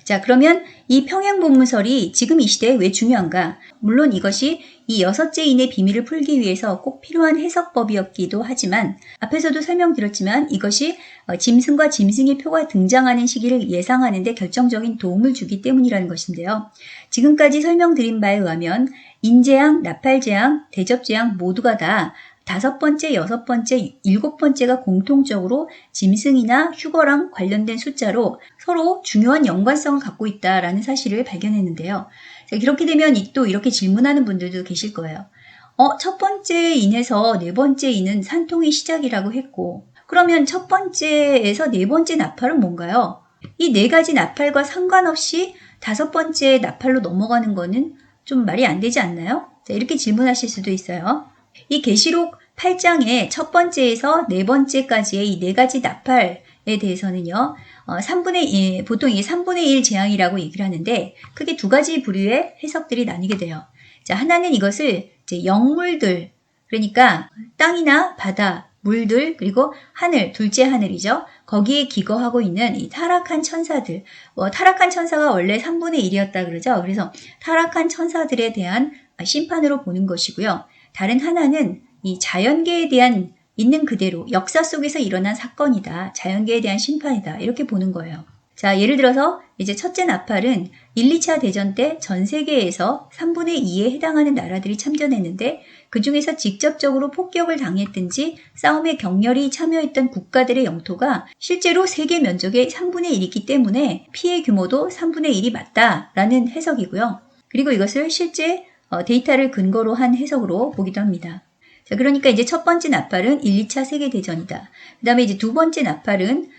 자, 그러면 이 평행 본문설이 지금 이 시대에 왜 중요한가? 물론 이것이 이 6째 인의 비밀을 풀기 위해서 꼭 필요한 해석법이었기도 하지만 앞에서도 설명드렸지만 이것이 짐승과 짐승의 표가 등장하는 시기를 예상하는 데 결정적인 도움을 주기 때문이라는 것인데요. 지금까지 설명드린 바에 의하면 인재앙, 나팔재앙, 대접재앙 모두가 다 5번째, 6번째, 7번째가 공통적으로 짐승이나 휴거랑 관련된 숫자로 서로 중요한 연관성을 갖고 있다라는 사실을 발견했는데요. 그렇게 되면 또 이렇게 질문하는 분들도 계실 거예요. 첫 번째 인에서 네 번째 인은 산통의 시작이라고 했고, 그러면 첫 번째에서 네 번째 나팔은 뭔가요? 이 네 가지 나팔과 상관없이 5번째 나팔로 넘어가는 거는 좀 말이 안 되지 않나요? 자, 이렇게 질문하실 수도 있어요. 이 계시록 8장의 첫 번째에서 네 번째까지의 이 네 가지 나팔에 대해서는요, 3분의 1, 보통 이게 3분의 1 재앙이라고 얘기를 하는데, 크게 두 가지 부류의 해석들이 나뉘게 돼요. 자, 하나는 이것을 이제 영물들, 그러니까 땅이나 바다, 물들, 그리고 하늘, 둘째 하늘이죠. 거기에 기거하고 있는 이 타락한 천사들, 타락한 천사가 원래 3분의 1이었다 그러죠. 그래서 타락한 천사들에 대한 심판으로 보는 것이고요. 다른 하나는 이 자연계에 대한 있는 그대로 역사 속에서 일어난 사건이다. 자연계에 대한 심판이다. 이렇게 보는 거예요. 자, 예를 들어서 이제 첫째 나팔은 1, 2차 대전 때 전 세계에서 3분의 2에 해당하는 나라들이 참전했는데 그 중에서 직접적으로 폭격을 당했든지 싸움에 격렬히 참여했던 국가들의 영토가 실제로 세계 면적의 3분의 1이기 때문에 피해 규모도 3분의 1이 맞다라는 해석이고요. 그리고 이것을 실제 데이터를 근거로 한 해석으로 보기도 합니다. 자, 그러니까 이제 첫 번째 나팔은 1, 2차 세계대전이다. 그 다음에 이제 두 번째 나팔은,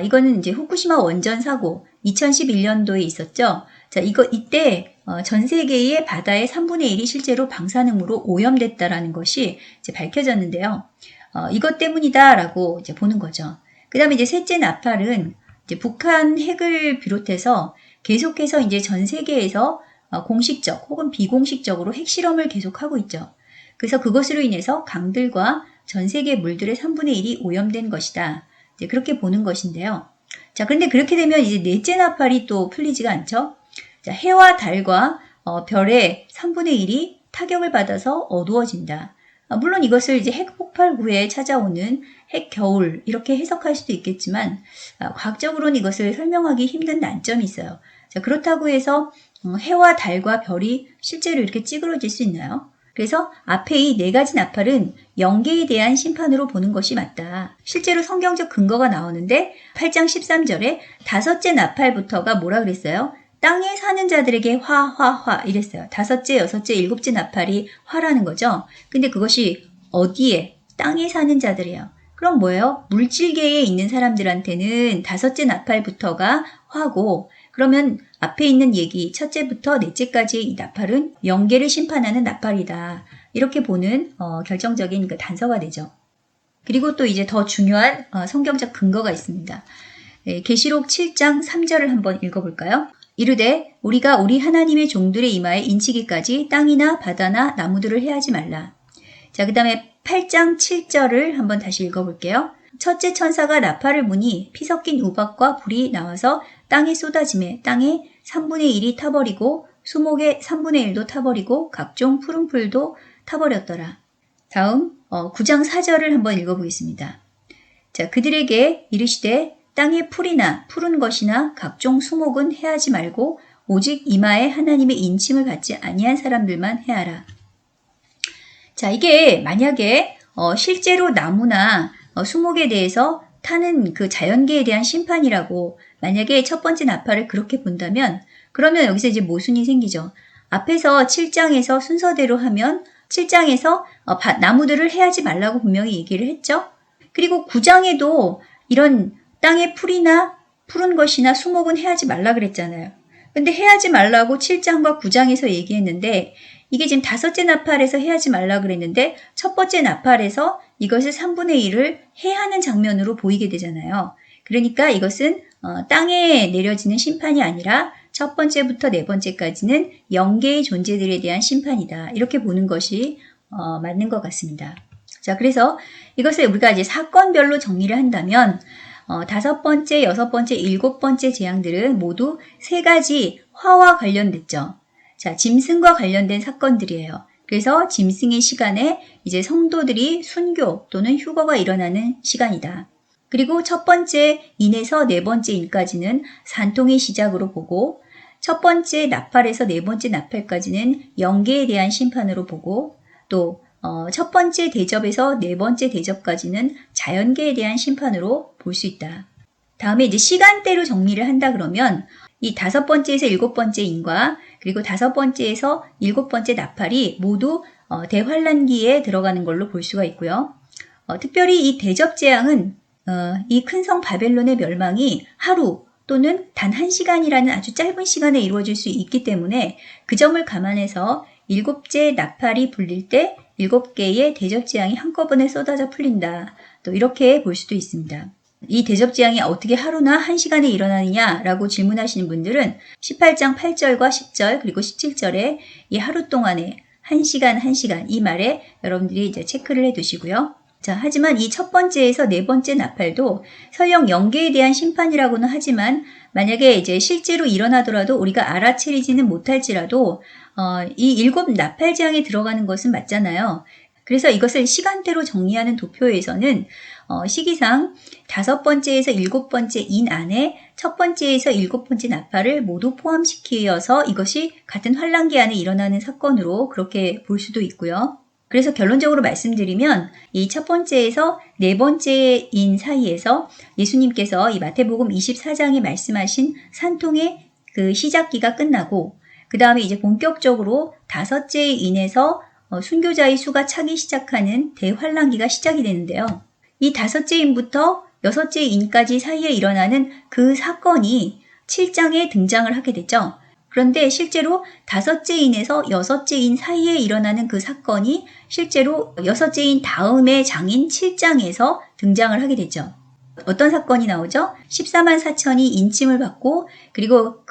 이거는 이제 후쿠시마 원전 사고 2011년도에 있었죠. 자, 이때, 전 세계의 바다의 3분의 1이 실제로 방사능으로 오염됐다라는 것이 이제 밝혀졌는데요. 이것 때문이다라고 이제 보는 거죠. 그 다음에 이제 셋째 나팔은 이제 북한 핵을 비롯해서 계속해서 이제 전 세계에서 공식적 혹은 비공식적으로 핵실험을 계속하고 있죠. 그래서 그것으로 인해서 강들과 전 세계 물들의 3분의 1이 오염된 것이다. 이제 그렇게 보는 것인데요. 자, 그런데 그렇게 되면 이제 넷째 나팔이 또 풀리지가 않죠. 자, 해와 달과 별의 3분의 1이 타격을 받아서 어두워진다. 물론 이것을 이제 핵 폭발 후에 찾아오는 핵 겨울 이렇게 해석할 수도 있겠지만 과학적으로는 이것을 설명하기 힘든 난점이 있어요. 자, 그렇다고 해서 해와 달과 별이 실제로 이렇게 찌그러질 수 있나요? 그래서 앞에 이 네 가지 나팔은 영계에 대한 심판으로 보는 것이 맞다. 실제로 성경적 근거가 나오는데 8장 13절에 다섯째 나팔부터가 뭐라 그랬어요? 땅에 사는 자들에게 화 이랬어요. 다섯째, 여섯째, 일곱째 나팔이 화라는 거죠. 근데 그것이 어디에? 땅에 사는 자들이에요. 그럼 뭐예요? 물질계에 있는 사람들한테는 다섯째 나팔부터가 화고, 그러면 앞에 있는 얘기 첫째부터 넷째까지의 이 나팔은 영계를 심판하는 나팔이다. 이렇게 보는 결정적인 그 단서가 되죠. 그리고 또 이제 더 중요한 성경적 근거가 있습니다. 계시록 7장 3절을 한번 읽어볼까요? 이르되 우리가 우리 하나님의 종들의 이마에 인치기까지 땅이나 바다나 나무들을 해하지 말라. 자, 그 다음에 8장 7절을 한번 다시 읽어볼게요. 첫째 천사가 나팔을 부니 피 섞인 우박과 불이 나와서 땅에 쏟아지매 땅에 3분의 1이 타버리고 수목의 3분의 1도 타버리고 각종 푸른 풀도 타버렸더라. 다음 9장 4절을 한번 읽어보겠습니다. 자, 그들에게 이르시되 땅의 풀이나 푸른 것이나 각종 수목은 해하지 말고 오직 이마에 하나님의 인침을 받지 아니한 사람들만 해하라. 자, 이게 만약에 실제로 나무나 수목에 대해서 타는 그 자연계에 대한 심판이라고 만약에 첫 번째 나팔을 그렇게 본다면 그러면 여기서 이제 모순이 생기죠. 앞에서 7장에서 순서대로 하면 7장에서 나무들을 해하지 말라고 분명히 얘기를 했죠. 그리고 9장에도 이런 땅의 풀이나 푸른 것이나 수목은 해하지 말라 그랬잖아요. 근데 해하지 말라고 7장과 9장에서 얘기했는데 이게 지금 다섯째 나팔에서 해하지 말라 그랬는데 첫 번째 나팔에서 이것을 3분의 1을 해하는 장면으로 보이게 되잖아요. 그러니까 이것은 땅에 내려지는 심판이 아니라 첫 번째부터 네 번째까지는 영계의 존재들에 대한 심판이다. 이렇게 보는 것이 맞는 것 같습니다. 자, 그래서 이것을 우리가 이제 사건별로 정리를 한다면 다섯 번째, 여섯 번째, 일곱 번째 재앙들은 모두 세 가지 화와 관련됐죠. 자, 짐승과 관련된 사건들이에요. 그래서 짐승의 시간에 이제 성도들이 순교 또는 휴거가 일어나는 시간이다. 그리고 첫 번째 인에서 네 번째 인까지는 산통의 시작으로 보고 첫 번째 나팔에서 네 번째 나팔까지는 영계에 대한 심판으로 보고 또 첫 번째 대접에서 네 번째 대접까지는 자연계에 대한 심판으로 볼 수 있다. 다음에 이제 시간대로 정리를 한다 그러면 이 다섯 번째에서 일곱 번째 인과 그리고 다섯 번째에서 일곱 번째 나팔이 모두 대환란기에 들어가는 걸로 볼 수가 있고요. 특별히 이 대접 재앙은 이 큰 성 바벨론의 멸망이 하루 또는 단 1시간이라는 아주 짧은 시간에 이루어질 수 있기 때문에 그 점을 감안해서 일곱째 나팔이 불릴 때 7개의 대접 재앙이 한꺼번에 쏟아져 풀린다. 또 이렇게 볼 수도 있습니다. 이 대접 재앙이 어떻게 하루나 1시간에 일어나느냐라고 질문하시는 분들은 18장 8절과 10절 그리고 17절에 이 하루 동안에 1시간 이 말에 여러분들이 이제 체크를 해 두시고요. 자, 하지만 이 첫 번째에서 네 번째 나팔도 설령 영계에 대한 심판이라고는 하지만 만약에 이제 실제로 일어나더라도 우리가 알아채리지는 못할지라도 이 일곱 나팔 재앙에 들어가는 것은 맞잖아요. 그래서 이것을 시간대로 정리하는 도표에서는 시기상 다섯 번째에서 일곱 번째 인 안에 첫 번째에서 일곱 번째 나팔을 모두 포함시키어서 이것이 같은 환란기 안에 일어나는 사건으로 그렇게 볼 수도 있고요. 그래서 결론적으로 말씀드리면 이 첫 번째에서 네 번째인 사이에서 예수님께서 이 마태복음 24장에 말씀하신 산통의 그 시작기가 끝나고 그 다음에 이제 본격적으로 다섯째 인에서 순교자의 수가 차기 시작하는 대환란기가 시작이 되는데요. 이 다섯째 인부터 여섯째 인까지 사이에 일어나는 그 사건이 7장에 등장을 하게 되죠. 그런데 실제로 다섯째 인에서 여섯째 인 사이에 일어나는 그 사건이 실제로 여섯째 인 다음의 장인 7장에서 등장을 하게 되죠. 어떤 사건이 나오죠? 14만 4천이 인침을 받고 그리고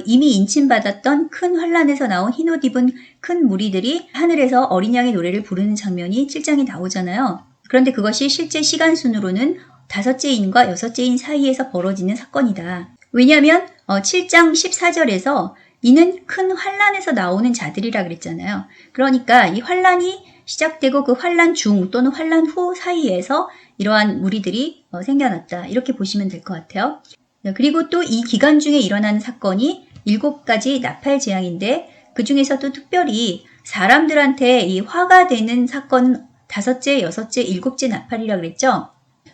이미 인침받았던 큰 환란에서 나온 흰옷 입은 큰 무리들이 하늘에서 어린 양의 노래를 부르는 장면이 7장에 나오잖아요. 그런데 그것이 실제 시간순으로는 다섯째 인과 여섯째 인 사이에서 벌어지는 사건이다. 왜냐하면 7장 14절에서 이는 큰 환란에서 나오는 자들이라 그랬잖아요. 그러니까 이 환란이 시작되고 그 환란 중 또는 환란 후 사이에서 이러한 무리들이 생겨났다. 이렇게 보시면 될 것 같아요. 그리고 또 이 기간 중에 일어나는 사건이 7가지 나팔 재앙인데 그 중에서도 특별히 사람들한테 이 화가 되는 사건은 다섯째, 여섯째, 일곱째 나팔이라 그랬죠.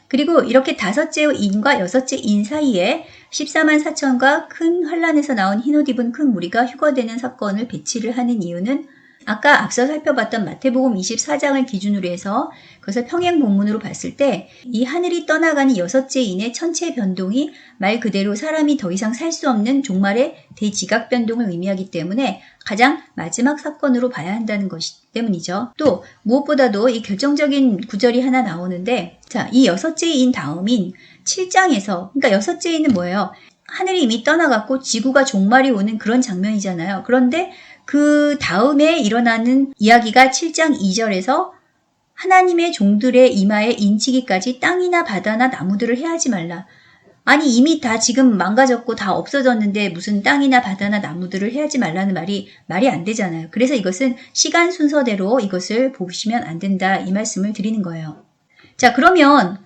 그리고 이렇게 다섯째 인과 여섯째 인 사이에 14만 4천과 큰 환란에서 나온 흰옷 입은 큰 무리가 휴거되는 사건을 배치를 하는 이유는 아까 앞서 살펴봤던 마태복음 24장을 기준으로 해서 그것을 평행 본문으로 봤을 때 이 하늘이 떠나가는 여섯째 인의 천체 변동이 말 그대로 사람이 더 이상 살 수 없는 종말의 대지각 변동을 의미하기 때문에 가장 마지막 사건으로 봐야 한다는 것이 때문이죠. 또 무엇보다도 이 결정적인 구절이 하나 나오는데 자, 이 여섯째 인 다음인 7장에서 그러니까 여섯째 인은 뭐예요? 하늘이 이미 떠나갔고 지구가 종말이 오는 그런 장면이잖아요. 그런데 그 다음에 일어나는 이야기가 7장 2절에서 하나님의 종들의 이마에 인치기까지 땅이나 바다나 나무들을 해하지 말라. 아니 이미 다 지금 망가졌고 다 없어졌는데 무슨 땅이나 바다나 나무들을 해하지 말라는 말이 안 되잖아요. 그래서 이것은 시간 순서대로 이것을 보시면 안 된다 이 말씀을 드리는 거예요. 자 그러면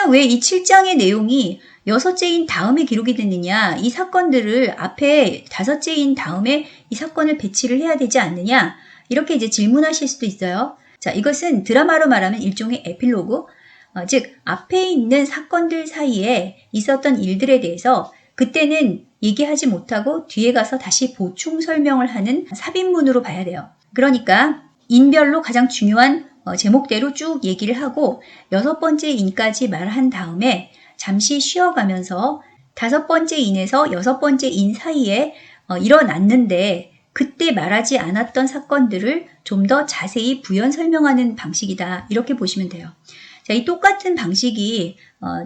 왜 이 7장의 내용이 여섯째인 다음에 기록이 됐느냐? 이 사건들을 앞에 다섯째인 다음에 이 사건을 배치를 해야 되지 않느냐? 이렇게 이제 질문하실 수도 있어요. 자, 이것은 드라마로 말하면 일종의 에필로그, 즉 앞에 있는 사건들 사이에 있었던 일들에 대해서 그때는 얘기하지 못하고 뒤에 가서 다시 보충 설명을 하는 삽입문으로 봐야 돼요. 그러니까 인별로 가장 중요한 제목대로 쭉 얘기를 하고 여섯 번째 인까지 말한 다음에 잠시 쉬어가면서 다섯 번째 인에서 여섯 번째 인 사이에 일어났는데 그때 말하지 않았던 사건들을 좀 더 자세히 부연 설명하는 방식이다. 이렇게 보시면 돼요. 자, 이 똑같은 방식이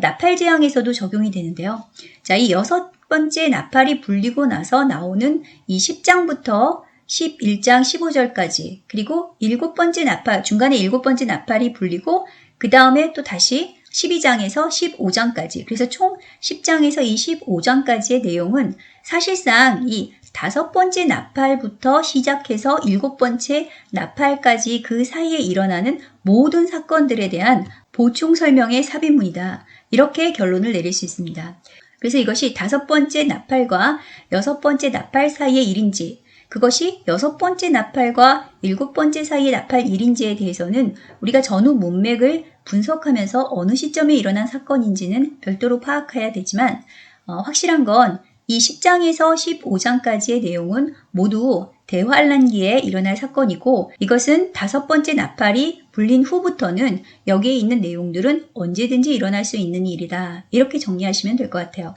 나팔 재앙에서도 적용이 되는데요. 자, 이 여섯 번째 나팔이 불리고 나서 나오는 이 10장부터 11장 15절까지 그리고 일곱 번째 나팔, 중간에 일곱 번째 나팔이 불리고 그 다음에 또 다시 12장에서 15장까지 그래서 총 10장에서 이 15장까지의 내용은 사실상 이 다섯 번째 나팔부터 시작해서 일곱 번째 나팔까지 그 사이에 일어나는 모든 사건들에 대한 보충 설명의 삽입문이다. 이렇게 결론을 내릴 수 있습니다. 그래서 이것이 다섯 번째 나팔과 여섯 번째 나팔 사이의 일인지 그것이 여섯 번째 나팔과 일곱 번째 사이의 나팔 일인지에 대해서는 우리가 전후 문맥을 분석하면서 어느 시점에 일어난 사건인지는 별도로 파악해야 되지만 확실한 건 이 10장에서 15장까지의 내용은 모두 대환란기에 일어날 사건이고 이것은 다섯 번째 나팔이 불린 후부터는 여기에 있는 내용들은 언제든지 일어날 수 있는 일이다. 이렇게 정리하시면 될 것 같아요.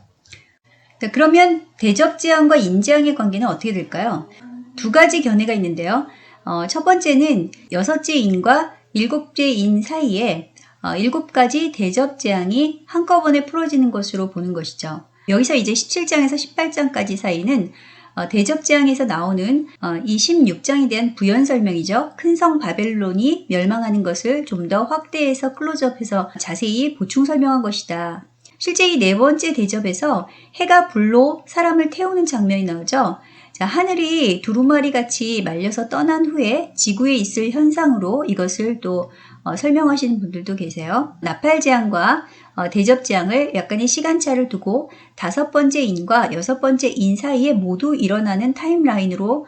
자, 그러면 대접재앙과 인재앙의 관계는 어떻게 될까요? 두 가지 견해가 있는데요. 첫 번째는 여섯째 인과 일곱째 인 사이에 7가지 대접재앙이 한꺼번에 풀어지는 것으로 보는 것이죠. 여기서 이제 17장에서 18장까지 사이는 대접재앙에서 나오는 이 16장에 대한 부연 설명이죠. 큰 성 바벨론이 멸망하는 것을 좀 더 확대해서 클로즈업해서 자세히 보충 설명한 것이다. 실제 이 네 번째 대접에서 해가 불로 사람을 태우는 장면이 나오죠. 자, 하늘이 두루마리 같이 말려서 떠난 후에 지구에 있을 현상으로 이것을 또 설명하시는 분들도 계세요. 나팔 재앙과 대접 재앙을 약간의 시간차를 두고 다섯 번째 인과 여섯 번째 인 사이에 모두 일어나는 타임라인으로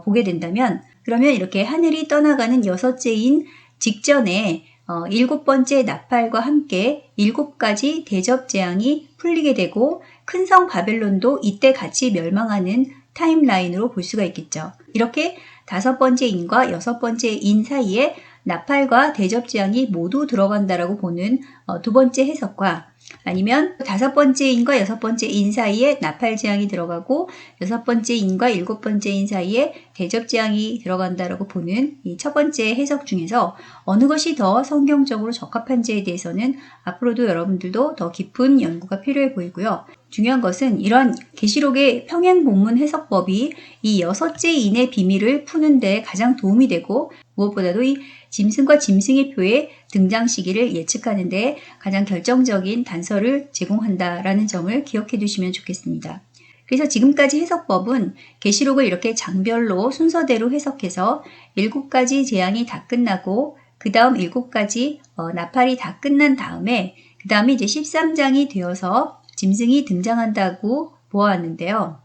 보게 된다면 그러면 이렇게 하늘이 떠나가는 여섯째 인 직전에 일곱 번째 나팔과 함께 7가지 대접 재앙이 풀리게 되고 큰 성 바벨론도 이때 같이 멸망하는 타임라인으로 볼 수가 있겠죠. 이렇게 5번째 인과 6번째 인 사이에 나팔과 대접재앙이 모두 들어간다라고 보는 두 번째 해석과 아니면 5번째 인과 6번째 인 사이에 나팔재앙이 들어가고 6번째 인과 7번째 인 사이에 대접재앙이 들어간다라고 보는 이 첫 번째 해석 중에서 어느 것이 더 성경적으로 적합한지에 대해서는 앞으로도 여러분들도 더 깊은 연구가 필요해 보이고요. 중요한 것은 이런 계시록의 평행 본문 해석법이 이 6째 인의 비밀을 푸는 데 가장 도움이 되고 무엇보다도 이 짐승과 짐승의 표의 등장 시기를 예측하는 데 가장 결정적인 단서를 제공한다라는 점을 기억해 두시면 좋겠습니다. 그래서 지금까지 해석법은 계시록을 이렇게 장별로 순서대로 해석해서 7가지 재앙이 다 끝나고 그 다음 7가지 나팔이 다 끝난 다음에 그 다음에 이제 13장이 되어서 짐승이 등장한다고 보아왔는데요.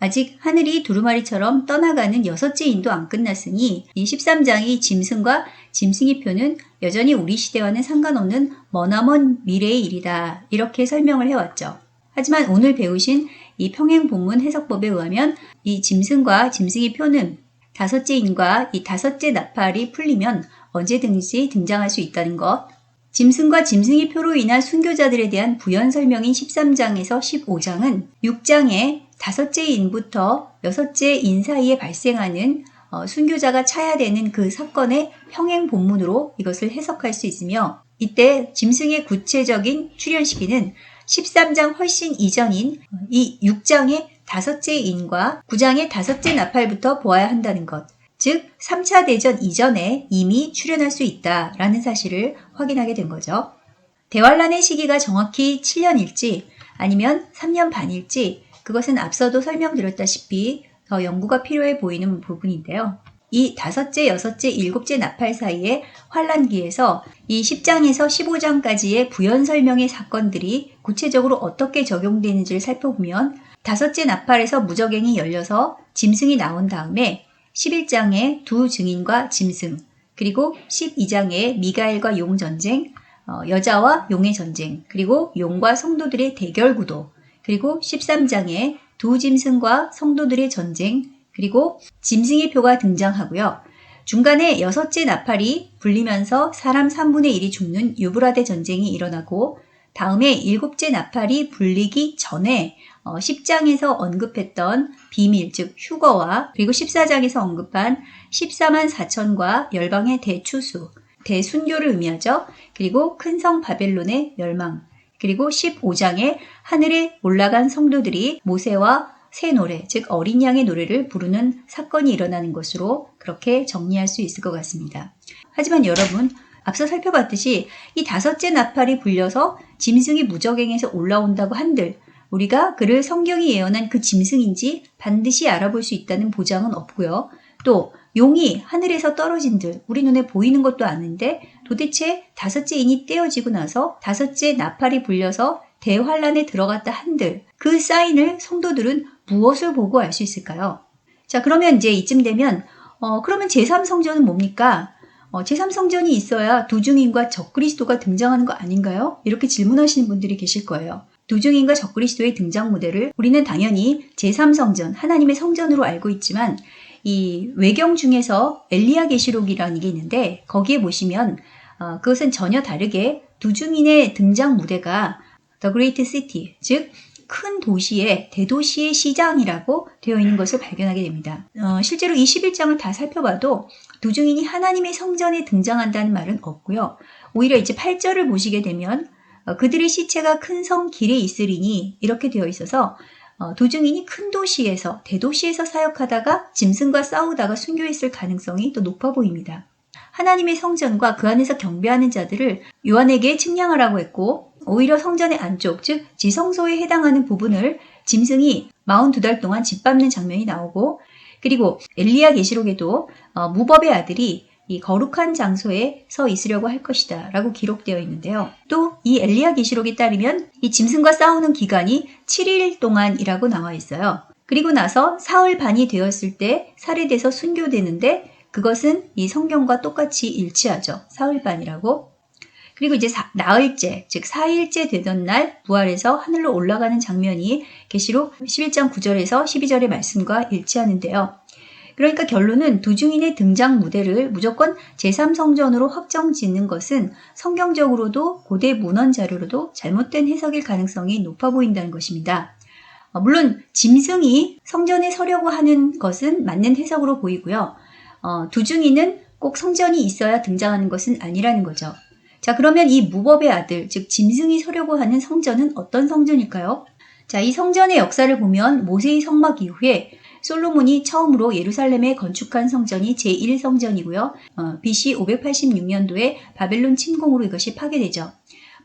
아직 하늘이 두루마리처럼 떠나가는 6째 인도 안 끝났으니 이 13장이 짐승과 짐승의 표는 여전히 우리 시대와는 상관없는 머나먼 미래의 일이다. 이렇게 설명을 해왔죠. 하지만 오늘 배우신 이 평행 본문 해석법에 의하면 이 짐승과 짐승의 표는 5째 인과 이 5째 나팔이 풀리면 언제든지 등장할 수 있다는 것, 짐승과 짐승의 표로 인한 순교자들에 대한 부연 설명인 13장에서 15장은 6장의 5째 인부터 6째 인 사이에 발생하는 순교자가 차야되는 그 사건의 평행 본문으로 이것을 해석할 수 있으며 이때 짐승의 구체적인 출현 시기는 13장 훨씬 이전인 이 6장의 5째 인과 9장의 5째 나팔부터 보아야 한다는 것. 즉 3차 대전 이전에 이미 출현할 수 있다라는 사실을 확인하게 된 거죠. 대환란의 시기가 정확히 7년일지 아니면 3년 반일지 그것은 앞서도 설명드렸다시피 더 연구가 필요해 보이는 부분인데요. 이 5째, 6째, 7째 나팔 사이의 환란기에서 이 10장에서 15장까지의 부연 설명의 사건들이 구체적으로 어떻게 적용되는지를 살펴보면 5째 나팔에서 무적행이 열려서 짐승이 나온 다음에 11장에 두 증인과 짐승, 그리고 12장에 미가엘과 용 전쟁, 여자와 용의 전쟁, 그리고 용과 성도들의 대결 구도, 그리고 13장에 두 짐승과 성도들의 전쟁, 그리고 짐승의 표가 등장하고요. 중간에 6째 나팔이 불리면서 사람 3분의 1이 죽는 유브라데 전쟁이 일어나고 다음에 7째 나팔이 불리기 전에 10장에서 언급했던 비밀, 즉 휴거와 그리고 14장에서 언급한 14만 4천과 열방의 대추수, 대순교를 의미하죠. 그리고 큰 성 바벨론의 멸망, 그리고 15장에 하늘에 올라간 성도들이 모세와 새 노래, 즉 어린 양의 노래를 부르는 사건이 일어나는 것으로 그렇게 정리할 수 있을 것 같습니다. 하지만 여러분, 앞서 살펴봤듯이 이 5째 나팔이 불려서 짐승이 무적행에서 올라온다고 한들 우리가 그를 성경이 예언한 그 짐승인지 반드시 알아볼 수 있다는 보장은 없고요. 또 용이 하늘에서 떨어진들 우리 눈에 보이는 것도 아는데 도대체 5째 인이 떼어지고 나서 5째 나팔이 불려서 대환란에 들어갔다 한들 그 사인을 성도들은 무엇을 보고 알 수 있을까요? 자, 그러면 이제 이쯤 되면 그러면 제3성전은 뭡니까? 제3성전이 있어야 두중인과 적그리스도가 등장하는 거 아닌가요? 이렇게 질문하시는 분들이 계실 거예요. 두중인과 적그리스도의 등장 무대를 우리는 당연히 제3성전, 하나님의 성전으로 알고 있지만 이 외경 중에서 엘리야 계시록이라는 게 있는데 거기에 보시면 그것은 전혀 다르게 두중인의 등장 무대가 The Great City, 즉 큰 도시의 대도시의 시장이라고 되어 있는 것을 발견하게 됩니다. 실제로 이 11장을 다 살펴봐도 두중인이 하나님의 성전에 등장한다는 말은 없고요. 오히려 이제 8절을 보시게 되면 그들의 시체가 큰 성 길에 있으리니 이렇게 되어 있어서 두중인이 큰 도시에서 대도시에서 사역하다가 짐승과 싸우다가 순교했을 가능성이 또 높아 보입니다. 하나님의 성전과 그 안에서 경배하는 자들을 요한에게 측량하라고 했고 오히려 성전의 안쪽, 즉 지성소에 해당하는 부분을 짐승이 42달 동안 짓밟는 장면이 나오고 그리고 엘리야 계시록에도 무법의 아들이 이 거룩한 장소에 서 있으려고 할 것이다 라고 기록되어 있는데요. 또 이 엘리야 계시록에 따르면 이 짐승과 싸우는 기간이 7일 동안이라고 나와 있어요. 그리고 나서 사흘 반이 되었을 때 살해돼서 순교되는데 그것은 이 성경과 똑같이 일치하죠. 사흘 반이라고. 그리고 이제 나흘째, 즉 4일째 되던 날 부활해서 하늘로 올라가는 장면이 계시록 11장 9절에서 12절의 말씀과 일치하는데요. 그러니까 결론은 두 증인의 등장 무대를 무조건 제3성전으로 확정 짓는 것은 성경적으로도 고대 문헌 자료로도 잘못된 해석일 가능성이 높아 보인다는 것입니다. 물론 짐승이 성전에 서려고 하는 것은 맞는 해석으로 보이고요. 두 증인은 꼭 성전이 있어야 등장하는 것은 아니라는 거죠. 자, 그러면 이 무법의 아들, 즉 짐승이 서려고 하는 성전은 어떤 성전일까요? 자, 이 성전의 역사를 보면 모세의 성막 이후에 솔로몬이 처음으로 예루살렘에 건축한 성전이 제1성전이고요. BC 586년도에 바벨론 침공으로 이것이 파괴되죠.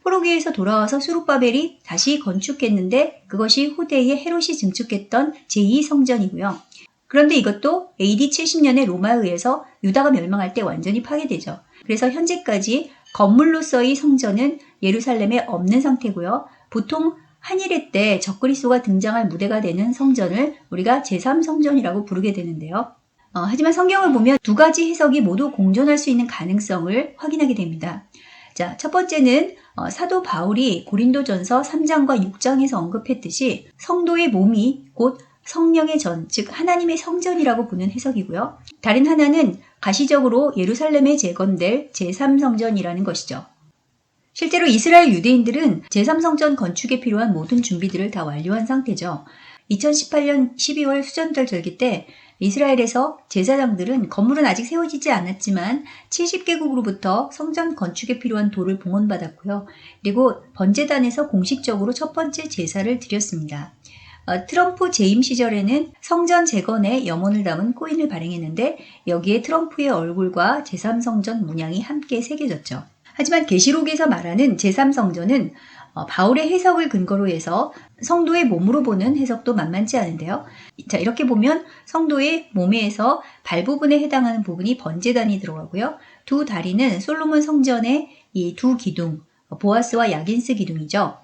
포로기에서 돌아와서 수룹바벨이 다시 건축했는데 그것이 후대에 헤롯이 증축했던 제2성전이고요. 그런데 이것도 AD 70년에 로마에 의해서 유다가 멸망할 때 완전히 파괴되죠. 그래서 현재까지 건물로서의 성전은 예루살렘에 없는 상태고요. 보통 한일회 때 적그리스도가 등장할 무대가 되는 성전을 우리가 제3성전이라고 부르게 되는데요. 하지만 성경을 보면 두 가지 해석이 모두 공존할 수 있는 가능성을 확인하게 됩니다. 자, 첫 번째는 사도 바울이 고린도전서 3장과 6장에서 언급했듯이 성도의 몸이 곧 성령의 전, 즉 하나님의 성전이라고 보는 해석이고요. 다른 하나는 가시적으로 예루살렘에 재건될 제3성전이라는 것이죠. 실제로 이스라엘 유대인들은 제3성전 건축에 필요한 모든 준비들을 다 완료한 상태죠. 2018년 12월 수전절 절기 때 이스라엘에서 제사장들은 건물은 아직 세워지지 않았지만 70개국으로부터 성전 건축에 필요한 돌을 봉헌받았고요. 그리고 번제단에서 공식적으로 첫 번째 제사를 드렸습니다. 트럼프 재임 시절에는 성전 재건에 염원을 담은 코인을 발행했는데 여기에 트럼프의 얼굴과 제3성전 문양이 함께 새겨졌죠. 하지만 계시록에서 말하는 제3성전은 바울의 해석을 근거로 해서 성도의 몸으로 보는 해석도 만만치 않은데요. 자, 이렇게 보면 성도의 몸에서 발 부분에 해당하는 부분이 번제단이 들어가고요. 두 다리는 솔로몬 성전의 이 두 기둥, 보아스와 야긴스 기둥이죠.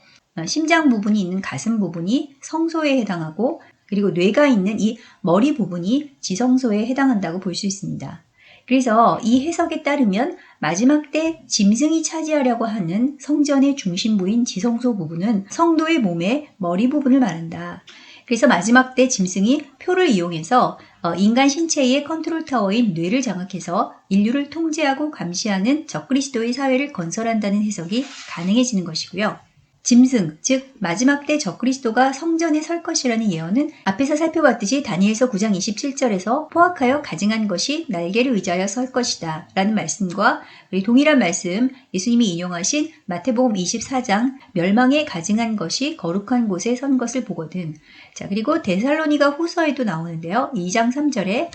심장 부분이 있는 가슴 부분이 성소에 해당하고 그리고 뇌가 있는 이 머리 부분이 지성소에 해당한다고 볼 수 있습니다. 그래서 이 해석에 따르면 마지막 때 짐승이 차지하려고 하는 성전의 중심부인 지성소 부분은 성도의 몸의 머리 부분을 말한다. 그래서 마지막 때 짐승이 표를 이용해서 인간 신체의 컨트롤 타워인 뇌를 장악해서 인류를 통제하고 감시하는 적그리스도의 사회를 건설한다는 해석이 가능해지는 것이고요. 짐승, 즉 마지막 때 적그리스도가 성전에 설 것이라는 예언은 앞에서 살펴봤듯이 다니엘서 9장 27절에서 포악하여 가증한 것이 날개를 의지하여 설 것이다 라는 말씀과 동일한 말씀 예수님이 인용하신 마태복음 24장 멸망에 가증한 것이 거룩한 곳에 선 것을 보거든. 자, 그리고 데살로니가 후서에도 나오는데요. 2장 3절에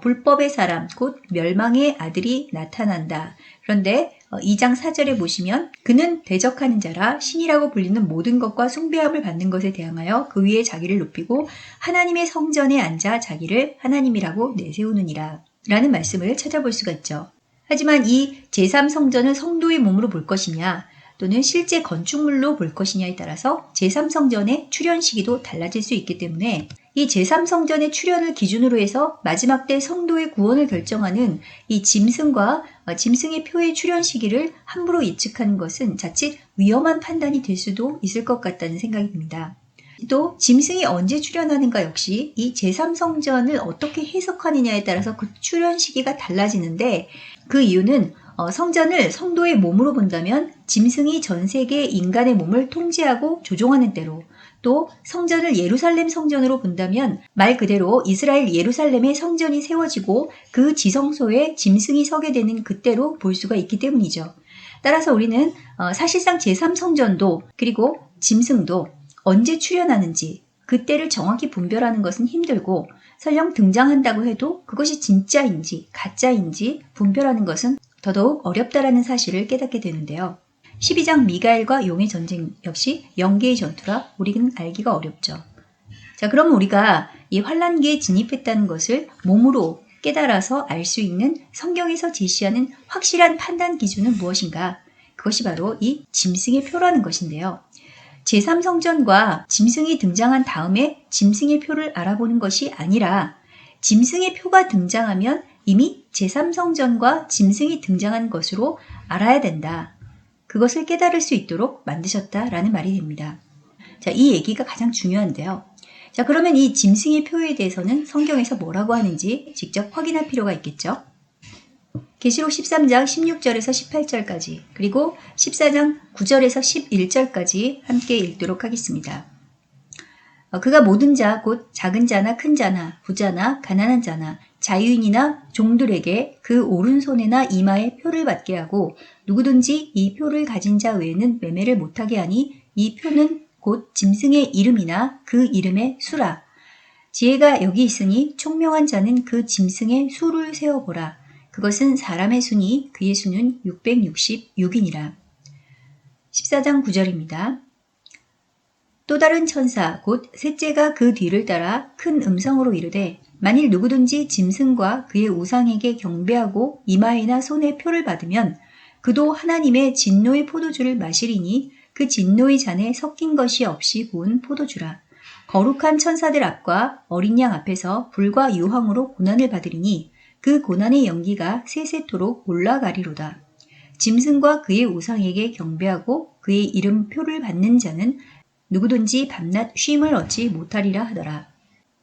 불법의 사람 곧 멸망의 아들이 나타난다. 그런데 2장 4절에 보시면 그는 대적하는 자라 신이라고 불리는 모든 것과 숭배함을 받는 것에 대항하여 그 위에 자기를 높이고 하나님의 성전에 앉아 자기를 하나님이라고 내세우느니라 라는 말씀을 찾아볼 수가 있죠. 하지만 이 제3성전을 성도의 몸으로 볼 것이냐 또는 실제 건축물로 볼 것이냐에 따라서 제3성전의 출현 시기도 달라질 수 있기 때문에 이 제3성전의 출현을 기준으로 해서 마지막 때 성도의 구원을 결정하는 이 짐승과 짐승의 표의 출현 시기를 함부로 예측하는 것은 자칫 위험한 판단이 될 수도 있을 것 같다는 생각이 듭니다. 또 짐승이 언제 출현하는가 역시 이 제3성전을 어떻게 해석하느냐에 따라서 그 출현 시기가 달라지는데 그 이유는 성전을 성도의 몸으로 본다면 짐승이 전 세계 인간의 몸을 통제하고 조종하는 때로 또 성전을 예루살렘 성전으로 본다면 말 그대로 이스라엘 예루살렘의 성전이 세워지고 그 지성소에 짐승이 서게 되는 그때로 볼 수가 있기 때문이죠. 따라서 우리는 사실상 제3성전도 그리고 짐승도 언제 출현하는지 그때를 정확히 분별하는 것은 힘들고 설령 등장한다고 해도 그것이 진짜인지 가짜인지 분별하는 것은 더더욱 어렵다라는 사실을 깨닫게 되는데요. 12장 미가엘과 용의 전쟁 역시 영계의 전투라 우리는 알기가 어렵죠. 자, 그럼 우리가 이 환란기에 진입했다는 것을 몸으로 깨달아서 알 수 있는 성경에서 제시하는 확실한 판단 기준은 무엇인가? 그것이 바로 이 짐승의 표라는 것인데요. 제3성전과 짐승이 등장한 다음에 짐승의 표를 알아보는 것이 아니라 짐승의 표가 등장하면 이미 제3성전과 짐승이 등장한 것으로 알아야 된다. 그것을 깨달을 수 있도록 만드셨다라는 말이 됩니다. 자, 이 얘기가 가장 중요한데요. 자, 그러면 이 짐승의 표에 대해서는 성경에서 뭐라고 하는지 직접 확인할 필요가 있겠죠. 계시록 13장 16절에서 18절까지 그리고 14장 9절에서 11절까지 함께 읽도록 하겠습니다. 그가 모든 자 곧 작은 자나 큰 자나 부자나 가난한 자나 자유인이나 종들에게 그 오른손에나 이마에 표를 받게 하고 누구든지 이 표를 가진 자 외에는 매매를 못하게 하니 이 표는 곧 짐승의 이름이나 그 이름의 수라. 지혜가 여기 있으니 총명한 자는 그 짐승의 수를 세어보라. 그것은 사람의 수니 그의 수는 666이니라. 14장 9절입니다. 또 다른 천사 곧 셋째가 그 뒤를 따라 큰 음성으로 이르되 만일 누구든지 짐승과 그의 우상에게 경배하고 이마에나 손에 표를 받으면 그도 하나님의 진노의 포도주를 마시리니 그 진노의 잔에 섞인 것이 없이 부은 포도주라. 거룩한 천사들 앞과 어린 양 앞에서 불과 유황으로 고난을 받으리니 그 고난의 연기가 세세토록 올라가리로다. 짐승과 그의 우상에게 경배하고 그의 이름 표를 받는 자는 누구든지 밤낮 쉼을 얻지 못하리라 하더라.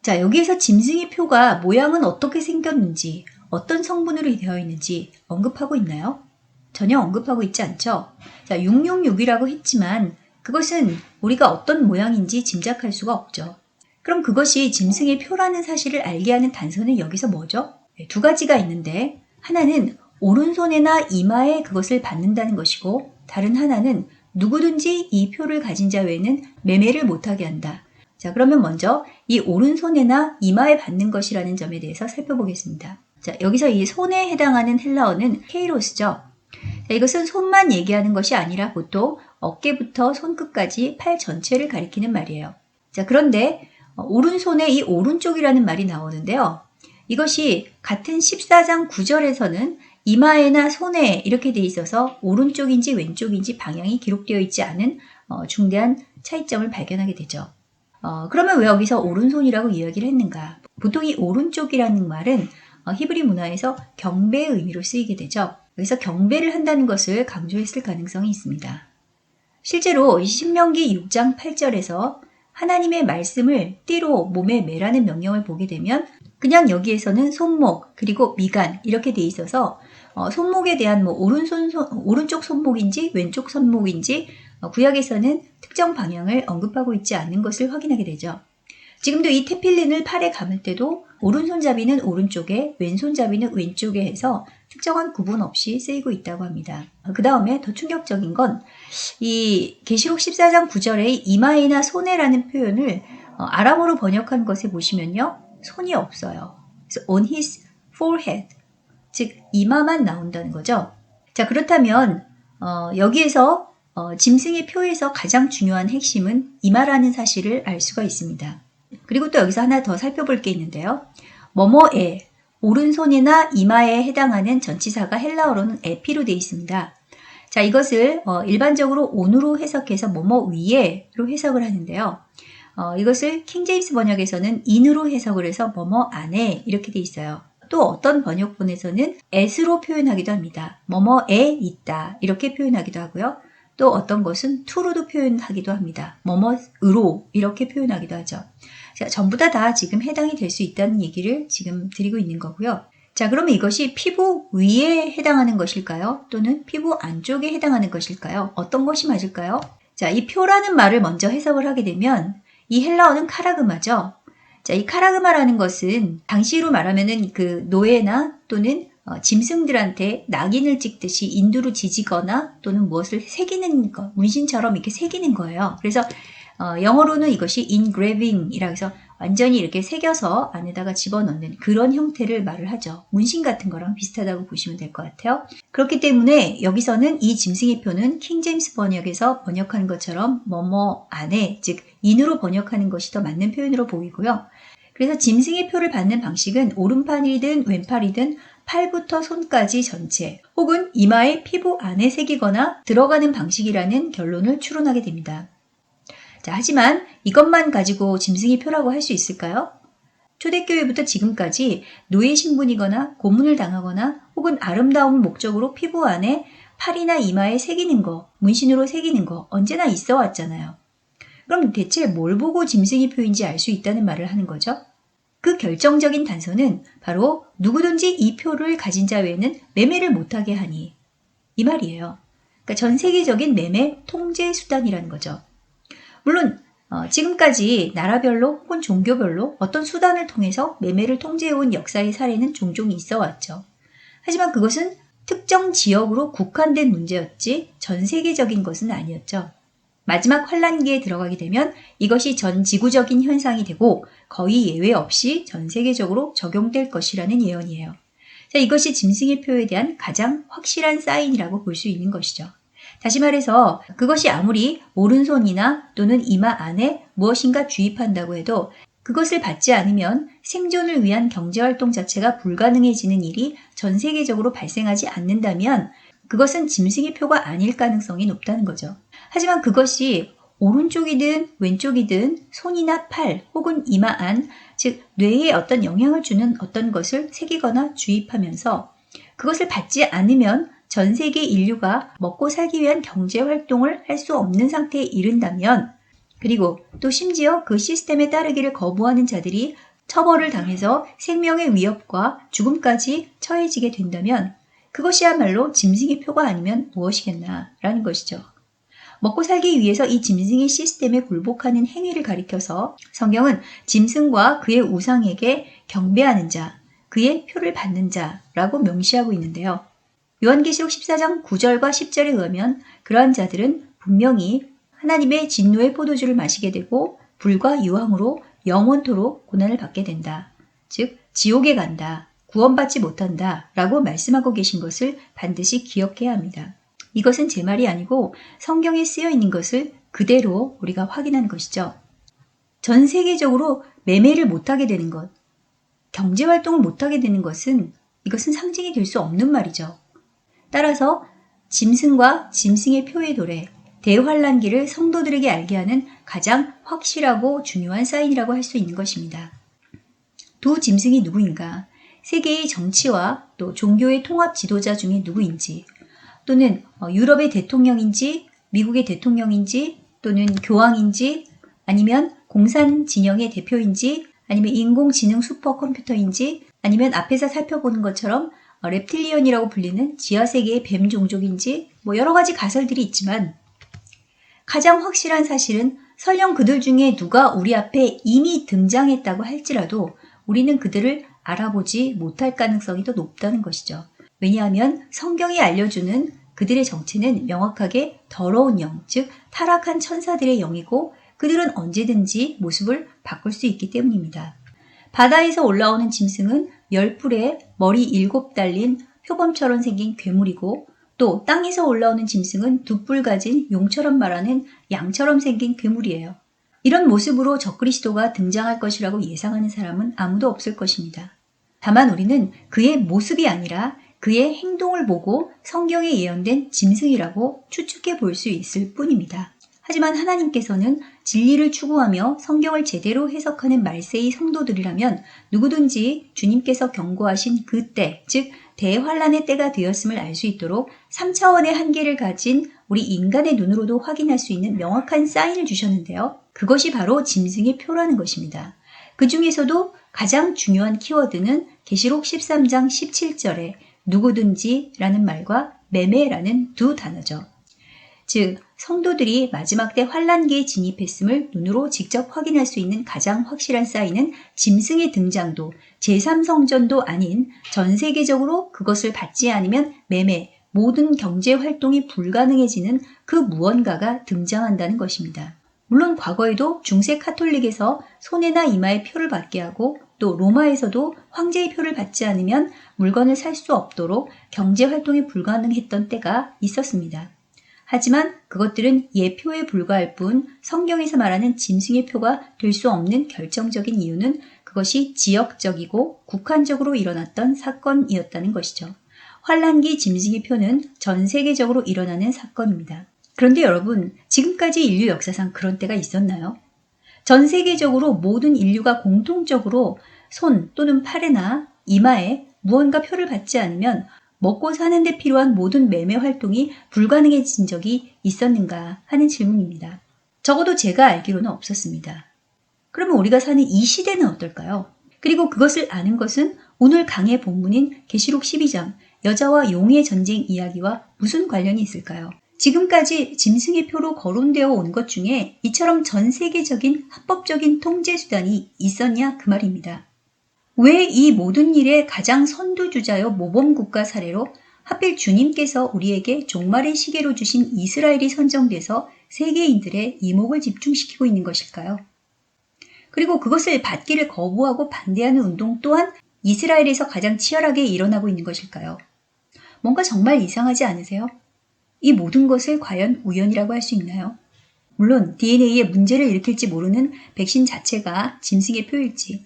자, 여기에서 짐승의 표가 모양은 어떻게 생겼는지, 어떤 성분으로 되어 있는지 언급하고 있나요? 전혀 언급하고 있지 않죠? 자, 666이라고 했지만 그것은 우리가 어떤 모양인지 짐작할 수가 없죠. 그럼 그것이 짐승의 표라는 사실을 알게 하는 단서는 여기서 뭐죠? 두 가지가 있는데 하나는 오른손에나 이마에 그것을 받는다는 것이고 다른 하나는 누구든지 이 표를 가진 자 외에는 매매를 못하게 한다. 자, 그러면 먼저 이 오른손에나 이마에 받는 것이라는 점에 대해서 살펴보겠습니다. 자, 여기서 이 손에 해당하는 헬라어는 케이로스죠. 자, 이것은 손만 얘기하는 것이 아니라 보통 어깨부터 손끝까지 팔 전체를 가리키는 말이에요. 자, 그런데 오른손에 이 오른쪽이라는 말이 나오는데요. 이것이 같은 14장 9절에서는 이마에나 손에 이렇게 돼 있어서 오른쪽인지 왼쪽인지 방향이 기록되어 있지 않은 중대한 차이점을 발견하게 되죠. 그러면 왜 여기서 오른손이라고 이야기를 했는가? 보통 이 오른쪽이라는 말은 히브리 문화에서 경배의 의미로 쓰이게 되죠. 여기서 경배를 한다는 것을 강조했을 가능성이 있습니다. 실제로 신명기 6장 8절에서 하나님의 말씀을 띠로 몸에 매라는 명령을 보게 되면 그냥 여기에서는 손목 그리고 미간 이렇게 돼 있어서 손목에 대한 오른쪽 손목인지 왼쪽 손목인지 구약에서는 특정 방향을 언급하고 있지 않는 것을 확인하게 되죠. 지금도 이 테필린을 팔에 감을 때도 오른손잡이는 오른쪽에 왼손잡이는 왼쪽에 해서 특정한 구분 없이 쓰이고 있다고 합니다. 그 다음에 더 충격적인 건 이 계시록 14장 9절의 이마에나 손에라는 표현을 아람어로 번역한 것에 보시면요. 손이 없어요. 그래서 on his forehead, 즉 이마만 나온다는 거죠. 자, 그렇다면 여기에서 짐승의 표에서 가장 중요한 핵심은 이마라는 사실을 알 수가 있습니다. 그리고 또 여기서 하나 더 살펴볼 게 있는데요. 뭐뭐에, 오른손이나 이마에 해당하는 전치사가 헬라어로는 에피로 되어 있습니다. 자, 이것을 일반적으로 온으로 해석해서 뭐뭐 위에로 해석을 하는데요. 이것을 킹제임스 번역에서는 인으로 해석을 해서 뭐뭐 안에 이렇게 돼 있어요. 또 어떤 번역본에서는 at으로 표현하기도 합니다. 뭐뭐에 있다 이렇게 표현하기도 하고요. 또 어떤 것은 to로도 표현하기도 합니다. 뭐뭐으로 이렇게 표현하기도 하죠. 자, 전부 다 지금 해당이 될 수 있다는 얘기를 지금 드리고 있는 거고요. 자, 그러면 이것이 피부 위에 해당하는 것일까요? 또는 피부 안쪽에 해당하는 것일까요? 어떤 것이 맞을까요? 자, 이 표라는 말을 먼저 해석을 하게 되면 이 헬라어는 카라그마죠. 자, 이 카라그마라는 것은 당시로 말하면은 그 노예나 또는 짐승들한테 낙인을 찍듯이 인두로 지지거나 또는 무엇을 새기는 것, 문신처럼 이렇게 새기는 거예요. 그래서 영어로는 이것이 engraving이라고 해서 완전히 이렇게 새겨서 안에다가 집어넣는 그런 형태를 말을 하죠. 문신 같은 거랑 비슷하다고 보시면 될 것 같아요. 그렇기 때문에 여기서는 이 짐승의 표는 킹제임스 번역에서 번역하는 것처럼 뭐뭐 안에, 즉 인으로 번역하는 것이 더 맞는 표현으로 보이고요. 그래서 짐승의 표를 받는 방식은 오른팔이든 왼팔이든 팔부터 손까지 전체 혹은 이마의 피부 안에 새기거나 들어가는 방식이라는 결론을 추론하게 됩니다. 자, 하지만 이것만 가지고 짐승의 표라고 할 수 있을까요? 초대교회부터 지금까지 노예 신분이거나 고문을 당하거나 혹은 아름다운 목적으로 피부 안에 팔이나 이마에 새기는 거, 문신으로 새기는 거 언제나 있어 왔잖아요. 그럼 대체 뭘 보고 짐승의 표인지 알 수 있다는 말을 하는 거죠? 그 결정적인 단서는 바로 누구든지 이 표를 가진 자 외에는 매매를 못하게 하니 이 말이에요. 그러니까 전 세계적인 매매 통제 수단이라는 거죠. 물론 지금까지 나라별로 혹은 종교별로 어떤 수단을 통해서 매매를 통제해온 역사의 사례는 종종 있어 왔죠. 하지만 그것은 특정 지역으로 국한된 문제였지 전 세계적인 것은 아니었죠. 마지막 환란기에 들어가게 되면 이것이 전 지구적인 현상이 되고 거의 예외 없이 전 세계적으로 적용될 것이라는 예언이에요. 자, 이것이 짐승의 표에 대한 가장 확실한 사인이라고 볼 수 있는 것이죠. 다시 말해서 그것이 아무리 오른손이나 또는 이마 안에 무엇인가 주입한다고 해도 그것을 받지 않으면 생존을 위한 경제활동 자체가 불가능해지는 일이 전 세계적으로 발생하지 않는다면 그것은 짐승의 표가 아닐 가능성이 높다는 거죠. 하지만 그것이 오른쪽이든 왼쪽이든 손이나 팔 혹은 이마 안, 즉 뇌에 어떤 영향을 주는 어떤 것을 새기거나 주입하면서 그것을 받지 않으면 전 세계 인류가 먹고 살기 위한 경제활동을 할 수 없는 상태에 이른다면, 그리고 또 심지어 그 시스템에 따르기를 거부하는 자들이 처벌을 당해서 생명의 위협과 죽음까지 처해지게 된다면 그것이야말로 짐승의 표가 아니면 무엇이겠나라는 것이죠. 먹고 살기 위해서 이 짐승의 시스템에 굴복하는 행위를 가리켜서 성경은 짐승과 그의 우상에게 경배하는 자, 그의 표를 받는 자라고 명시하고 있는데요. 요한계시록 14장 9절과 10절에 의하면 그러한 자들은 분명히 하나님의 진노의 포도주를 마시게 되고 불과 유황으로 영원토록 고난을 받게 된다. 즉 지옥에 간다. 구원받지 못한다. 라고 말씀하고 계신 것을 반드시 기억해야 합니다. 이것은 제 말이 아니고 성경에 쓰여 있는 것을 그대로 우리가 확인한 것이죠. 전 세계적으로 매매를 못하게 되는 것, 경제활동을 못하게 되는 것은 이것은 상징이 될 수 없는 말이죠. 따라서 짐승과 짐승의 표의 도래, 대환란기를 성도들에게 알게 하는 가장 확실하고 중요한 사인이라고 할 수 있는 것입니다. 두 짐승이 누구인가? 세계의 정치와 또 종교의 통합 지도자 중에 누구인지, 또는 유럽의 대통령인지, 미국의 대통령인지, 또는 교황인지, 아니면 공산 진영의 대표인지, 아니면 인공지능 슈퍼컴퓨터인지, 아니면 앞에서 살펴보는 것처럼 reptilian이라고 불리는 지하세계의 뱀 종족인지 여러 가지 가설들이 있지만 가장 확실한 사실은 설령 그들 중에 누가 우리 앞에 이미 등장했다고 할지라도 우리는 그들을 알아보지 못할 가능성이 더 높다는 것이죠. 왜냐하면 성경이 알려주는 그들의 정체는 명확하게 더러운 영, 즉 타락한 천사들의 영이고 그들은 언제든지 모습을 바꿀 수 있기 때문입니다. 바다에서 올라오는 짐승은 10뿔에 머리 7 달린 표범처럼 생긴 괴물이고 또 땅에서 올라오는 짐승은 2뿔 가진 용처럼 말하는 양처럼 생긴 괴물이에요. 이런 모습으로 적그리스도가 등장할 것이라고 예상하는 사람은 아무도 없을 것입니다. 다만 우리는 그의 모습이 아니라 그의 행동을 보고 성경에 예언된 짐승이라고 추측해 볼 수 있을 뿐입니다. 하지만 하나님께서는 진리를 추구하며 성경을 제대로 해석하는 말세의 성도들이라면 누구든지 주님께서 경고하신 그 때, 즉 대환란의 때가 되었음을 알 수 있도록 3차원의 한계를 가진 우리 인간의 눈으로도 확인할 수 있는 명확한 사인을 주셨는데요. 그것이 바로 짐승의 표라는 것입니다. 그 중에서도 가장 중요한 키워드는 계시록 13장 17절에 누구든지라는 말과 매매라는 두 단어죠. 즉 성도들이 마지막 때 환란기에 진입했음을 눈으로 직접 확인할 수 있는 가장 확실한 사인은 짐승의 등장도 제3성전도 아닌 전 세계적으로 그것을 받지 않으면 매매, 모든 경제활동이 불가능해지는 그 무언가가 등장한다는 것입니다. 물론 과거에도 중세 카톨릭에서 손에나 이마에 표를 받게 하고 또 로마에서도 황제의 표를 받지 않으면 물건을 살 수 없도록 경제활동이 불가능했던 때가 있었습니다. 하지만 그것들은 예표에 불과할 뿐 성경에서 말하는 짐승의 표가 될 수 없는 결정적인 이유는 그것이 지역적이고 국한적으로 일어났던 사건이었다는 것이죠. 환란기 짐승의 표는 전 세계적으로 일어나는 사건입니다. 그런데 여러분, 지금까지 인류 역사상 그런 때가 있었나요? 전 세계적으로 모든 인류가 공통적으로 손 또는 팔에나 이마에 무언가 표를 받지 않으면 먹고 사는 데 필요한 모든 매매 활동이 불가능해진 적이 있었는가 하는 질문입니다. 적어도 제가 알기로는 없었습니다. 그러면 우리가 사는 이 시대는 어떨까요? 그리고 그것을 아는 것은 오늘 강의 본문인 계시록 12장 여자와 용의 전쟁 이야기와 무슨 관련이 있을까요? 지금까지 짐승의 표로 거론되어 온 것 중에 이처럼 전 세계적인 합법적인 통제 수단이 있었냐 그 말입니다. 왜 이 모든 일의 가장 선두주자여 모범국가 사례로 하필 주님께서 우리에게 종말의 시계로 주신 이스라엘이 선정돼서 세계인들의 이목을 집중시키고 있는 것일까요? 그리고 그것을 받기를 거부하고 반대하는 운동 또한 이스라엘에서 가장 치열하게 일어나고 있는 것일까요? 뭔가 정말 이상하지 않으세요? 이 모든 것을 과연 우연이라고 할 수 있나요? 물론 DNA에 문제를 일으킬지 모르는 백신 자체가 짐승의 표일지,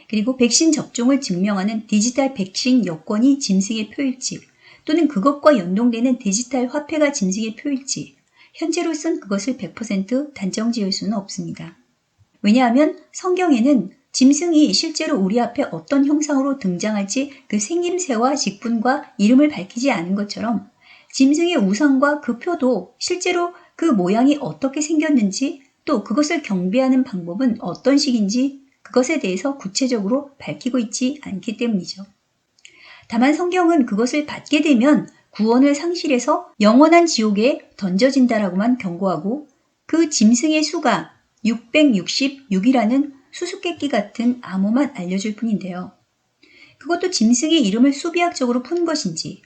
그리고 백신 접종을 증명하는 디지털 백신 여권이 짐승의 표일지, 또는 그것과 연동되는 디지털 화폐가 짐승의 표일지, 현재로선 그것을 100% 단정 지을 수는 없습니다. 왜냐하면 성경에는 짐승이 실제로 우리 앞에 어떤 형상으로 등장할지 그 생김새와 직분과 이름을 밝히지 않은 것처럼 짐승의 우상과 그 표도 실제로 그 모양이 어떻게 생겼는지 또 그것을 경배하는 방법은 어떤 식인지 그것에 대해서 구체적으로 밝히고 있지 않기 때문이죠. 다만 성경은 그것을 받게 되면 구원을 상실해서 영원한 지옥에 던져진다라고만 경고하고 그 짐승의 수가 666이라는 수수께끼 같은 암호만 알려줄 뿐인데요. 그것도 짐승의 이름을 수비학적으로 푼 것인지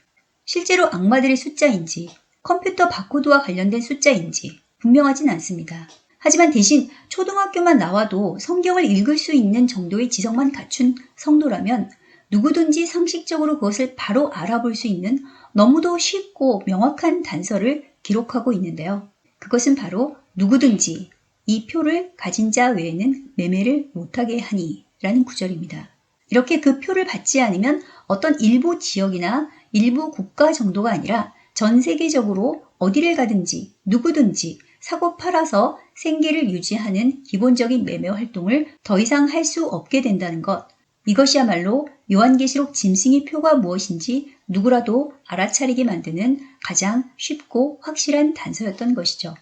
실제로 악마들의 숫자인지 컴퓨터 바코드와 관련된 숫자인지 분명하진 않습니다. 하지만 대신 초등학교만 나와도 성경을 읽을 수 있는 정도의 지성만 갖춘 성도라면 누구든지 상식적으로 그것을 바로 알아볼 수 있는 너무도 쉽고 명확한 단서를 기록하고 있는데요. 그것은 바로 누구든지 이 표를 가진 자 외에는 매매를 못하게 하니 라는 구절입니다. 이렇게 그 표를 받지 않으면 어떤 일부 지역이나 일부 국가 정도가 아니라 전 세계적으로 어디를 가든지 누구든지 사고 팔아서 생계를 유지하는 기본적인 매매 활동을 더 이상 할 수 없게 된다는 것. 이것이야말로 요한계시록 짐승의 표가 무엇인지 누구라도 알아차리게 만드는 가장 쉽고 확실한 단서였던 것이죠.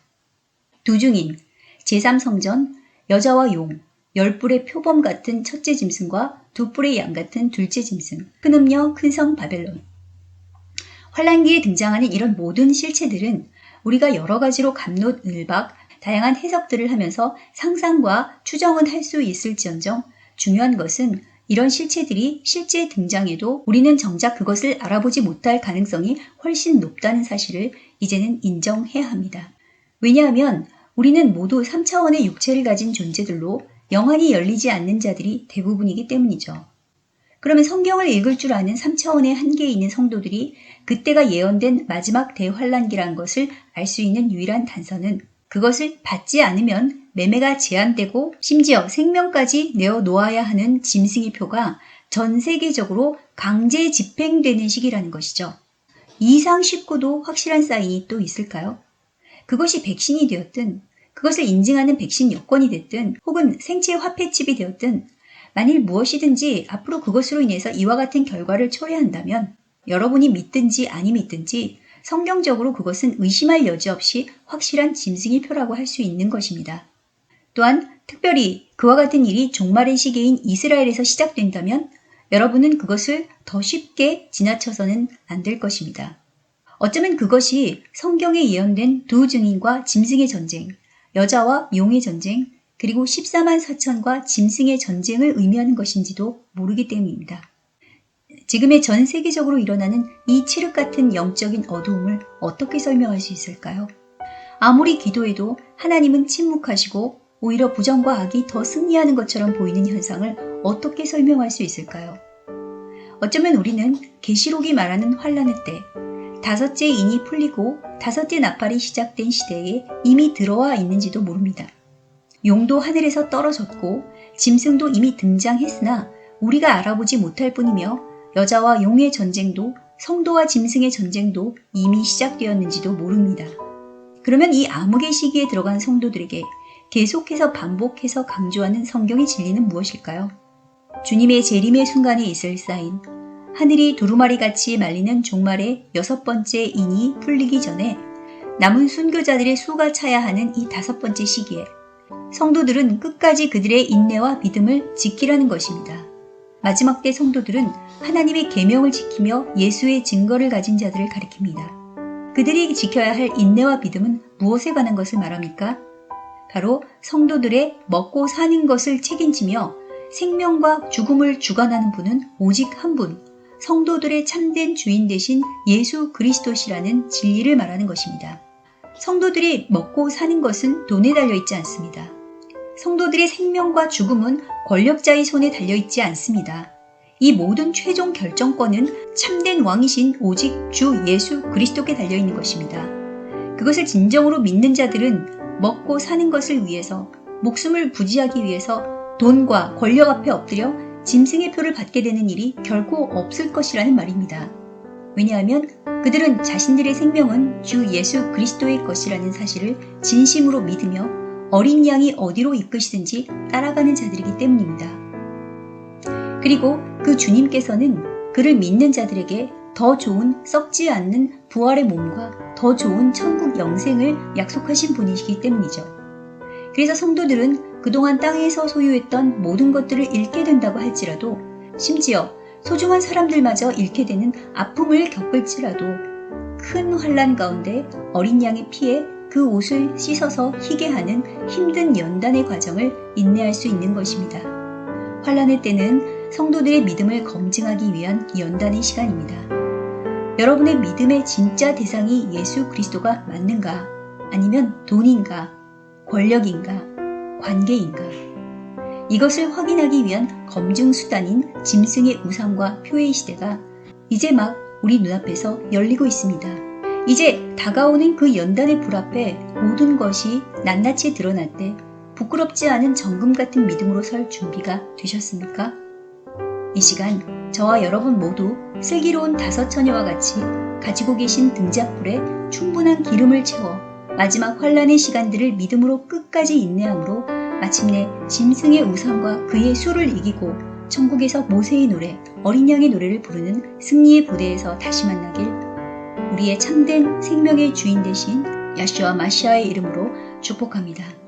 두 중인 제3성전, 여자와 용, 10뿔의 표범 같은 첫째 짐승과 2뿔의 양 같은 둘째 짐승, 큰 음녀, 큰 성 바벨론. 환란기에 등장하는 이런 모든 실체들은 우리가 여러 가지로 갑론을박 다양한 해석들을 하면서 상상과 추정은 할 수 있을지언정 중요한 것은 이런 실체들이 실제 등장해도 우리는 정작 그것을 알아보지 못할 가능성이 훨씬 높다는 사실을 이제는 인정해야 합니다. 왜냐하면 우리는 모두 3차원의 육체를 가진 존재들로 영안이 열리지 않는 자들이 대부분이기 때문이죠. 그러면 성경을 읽을 줄 아는 3차원의 한계에 있는 성도들이 그때가 예언된 마지막 대환란기라는 것을 알 수 있는 유일한 단서는 그것을 받지 않으면 매매가 제한되고 심지어 생명까지 내어놓아야 하는 짐승의 표가 전 세계적으로 강제 집행되는 시기라는 것이죠. 이상 쉽고도 확실한 사인이 또 있을까요? 그것이 백신이 되었든 그것을 인증하는 백신 여권이 됐든 혹은 생체 화폐칩이 되었든 만일 무엇이든지 앞으로 그것으로 인해서 이와 같은 결과를 초래한다면 여러분이 믿든지 아니 믿든지 성경적으로 그것은 의심할 여지 없이 확실한 짐승의 표라고 할 수 있는 것입니다. 또한 특별히 그와 같은 일이 종말의 시기인 이스라엘에서 시작된다면 여러분은 그것을 더 쉽게 지나쳐서는 안 될 것입니다. 어쩌면 그것이 성경에 예언된 두 증인과 짐승의 전쟁, 여자와 용의 전쟁, 그리고 14만 4천과 짐승의 전쟁을 의미하는 것인지도 모르기 때문입니다. 지금의 전 세계적으로 일어나는 이 칠흑 같은 영적인 어두움을 어떻게 설명할 수 있을까요? 아무리 기도해도 하나님은 침묵하시고 오히려 부정과 악이 더 승리하는 것처럼 보이는 현상을 어떻게 설명할 수 있을까요? 어쩌면 우리는 계시록이 말하는 환란의 때, 다섯째 인이 풀리고 다섯째 나팔이 시작된 시대에 이미 들어와 있는지도 모릅니다. 용도 하늘에서 떨어졌고 짐승도 이미 등장했으나 우리가 알아보지 못할 뿐이며 여자와 용의 전쟁도 성도와 짐승의 전쟁도 이미 시작되었는지도 모릅니다. 그러면 이 암흑의 시기에 들어간 성도들에게 계속해서 반복해서 강조하는 성경의 진리는 무엇일까요? 주님의 재림의 순간에 있을 사인, 하늘이 두루마리같이 말리는 종말의 6번째 인이 풀리기 전에 남은 순교자들의 수가 차야 하는 이 5번째 시기에 성도들은 끝까지 그들의 인내와 믿음을 지키라는 것입니다. 마지막 때 성도들은 하나님의 계명을 지키며 예수의 증거를 가진 자들을 가리킵니다. 그들이 지켜야 할 인내와 믿음은 무엇에 관한 것을 말합니까? 바로 성도들의 먹고 사는 것을 책임지며 생명과 죽음을 주관하는 분은 오직 한 분, 성도들의 참된 주인 되신 예수 그리스도시라는 진리를 말하는 것입니다. 성도들이 먹고 사는 것은 돈에 달려있지 않습니다. 성도들의 생명과 죽음은 권력자의 손에 달려있지 않습니다. 이 모든 최종 결정권은 참된 왕이신 오직 주 예수 그리스도께 달려있는 것입니다. 그것을 진정으로 믿는 자들은 먹고 사는 것을 위해서, 목숨을 부지하기 위해서 돈과 권력 앞에 엎드려 짐승의 표를 받게 되는 일이 결코 없을 것이라는 말입니다. 왜냐하면 그들은 자신들의 생명은 주 예수 그리스도의 것이라는 사실을 진심으로 믿으며 어린 양이 어디로 이끄시든지 따라가는 자들이기 때문입니다. 그리고 그 주님께서는 그를 믿는 자들에게 더 좋은 썩지 않는 부활의 몸과 더 좋은 천국 영생을 약속하신 분이시기 때문이죠. 그래서 성도들은 그동안 땅에서 소유했던 모든 것들을 잃게 된다고 할지라도, 심지어 소중한 사람들마저 잃게 되는 아픔을 겪을지라도 큰 환난 가운데 어린 양의 피에 그 옷을 씻어서 희게 하는 힘든 연단의 과정을 인내할 수 있는 것입니다. 환난의 때는 성도들의 믿음을 검증하기 위한 연단의 시간입니다. 여러분의 믿음의 진짜 대상이 예수 그리스도가 맞는가? 아니면 돈인가? 권력인가? 관계인가? 이것을 확인하기 위한 검증 수단인 짐승의 우상과 표의 시대가 이제 막 우리 눈앞에서 열리고 있습니다. 이제 다가오는 그 연단의 불 앞에 모든 것이 낱낱이 드러날 때 부끄럽지 않은 정금 같은 믿음으로 설 준비가 되셨습니까? 이 시간 저와 여러분 모두 슬기로운 5 처녀와 같이 가지고 계신 등잔불에 충분한 기름을 채워 마지막 환난의 시간들을 믿음으로 끝까지 인내함으로 마침내 짐승의 우상과 그의 수를 이기고 천국에서 모세의 노래, 어린 양의 노래를 부르는 승리의 부대에서 다시 만나길 우리의 참된 생명의 주인 되신 야슈아 마시아의 이름으로 축복합니다.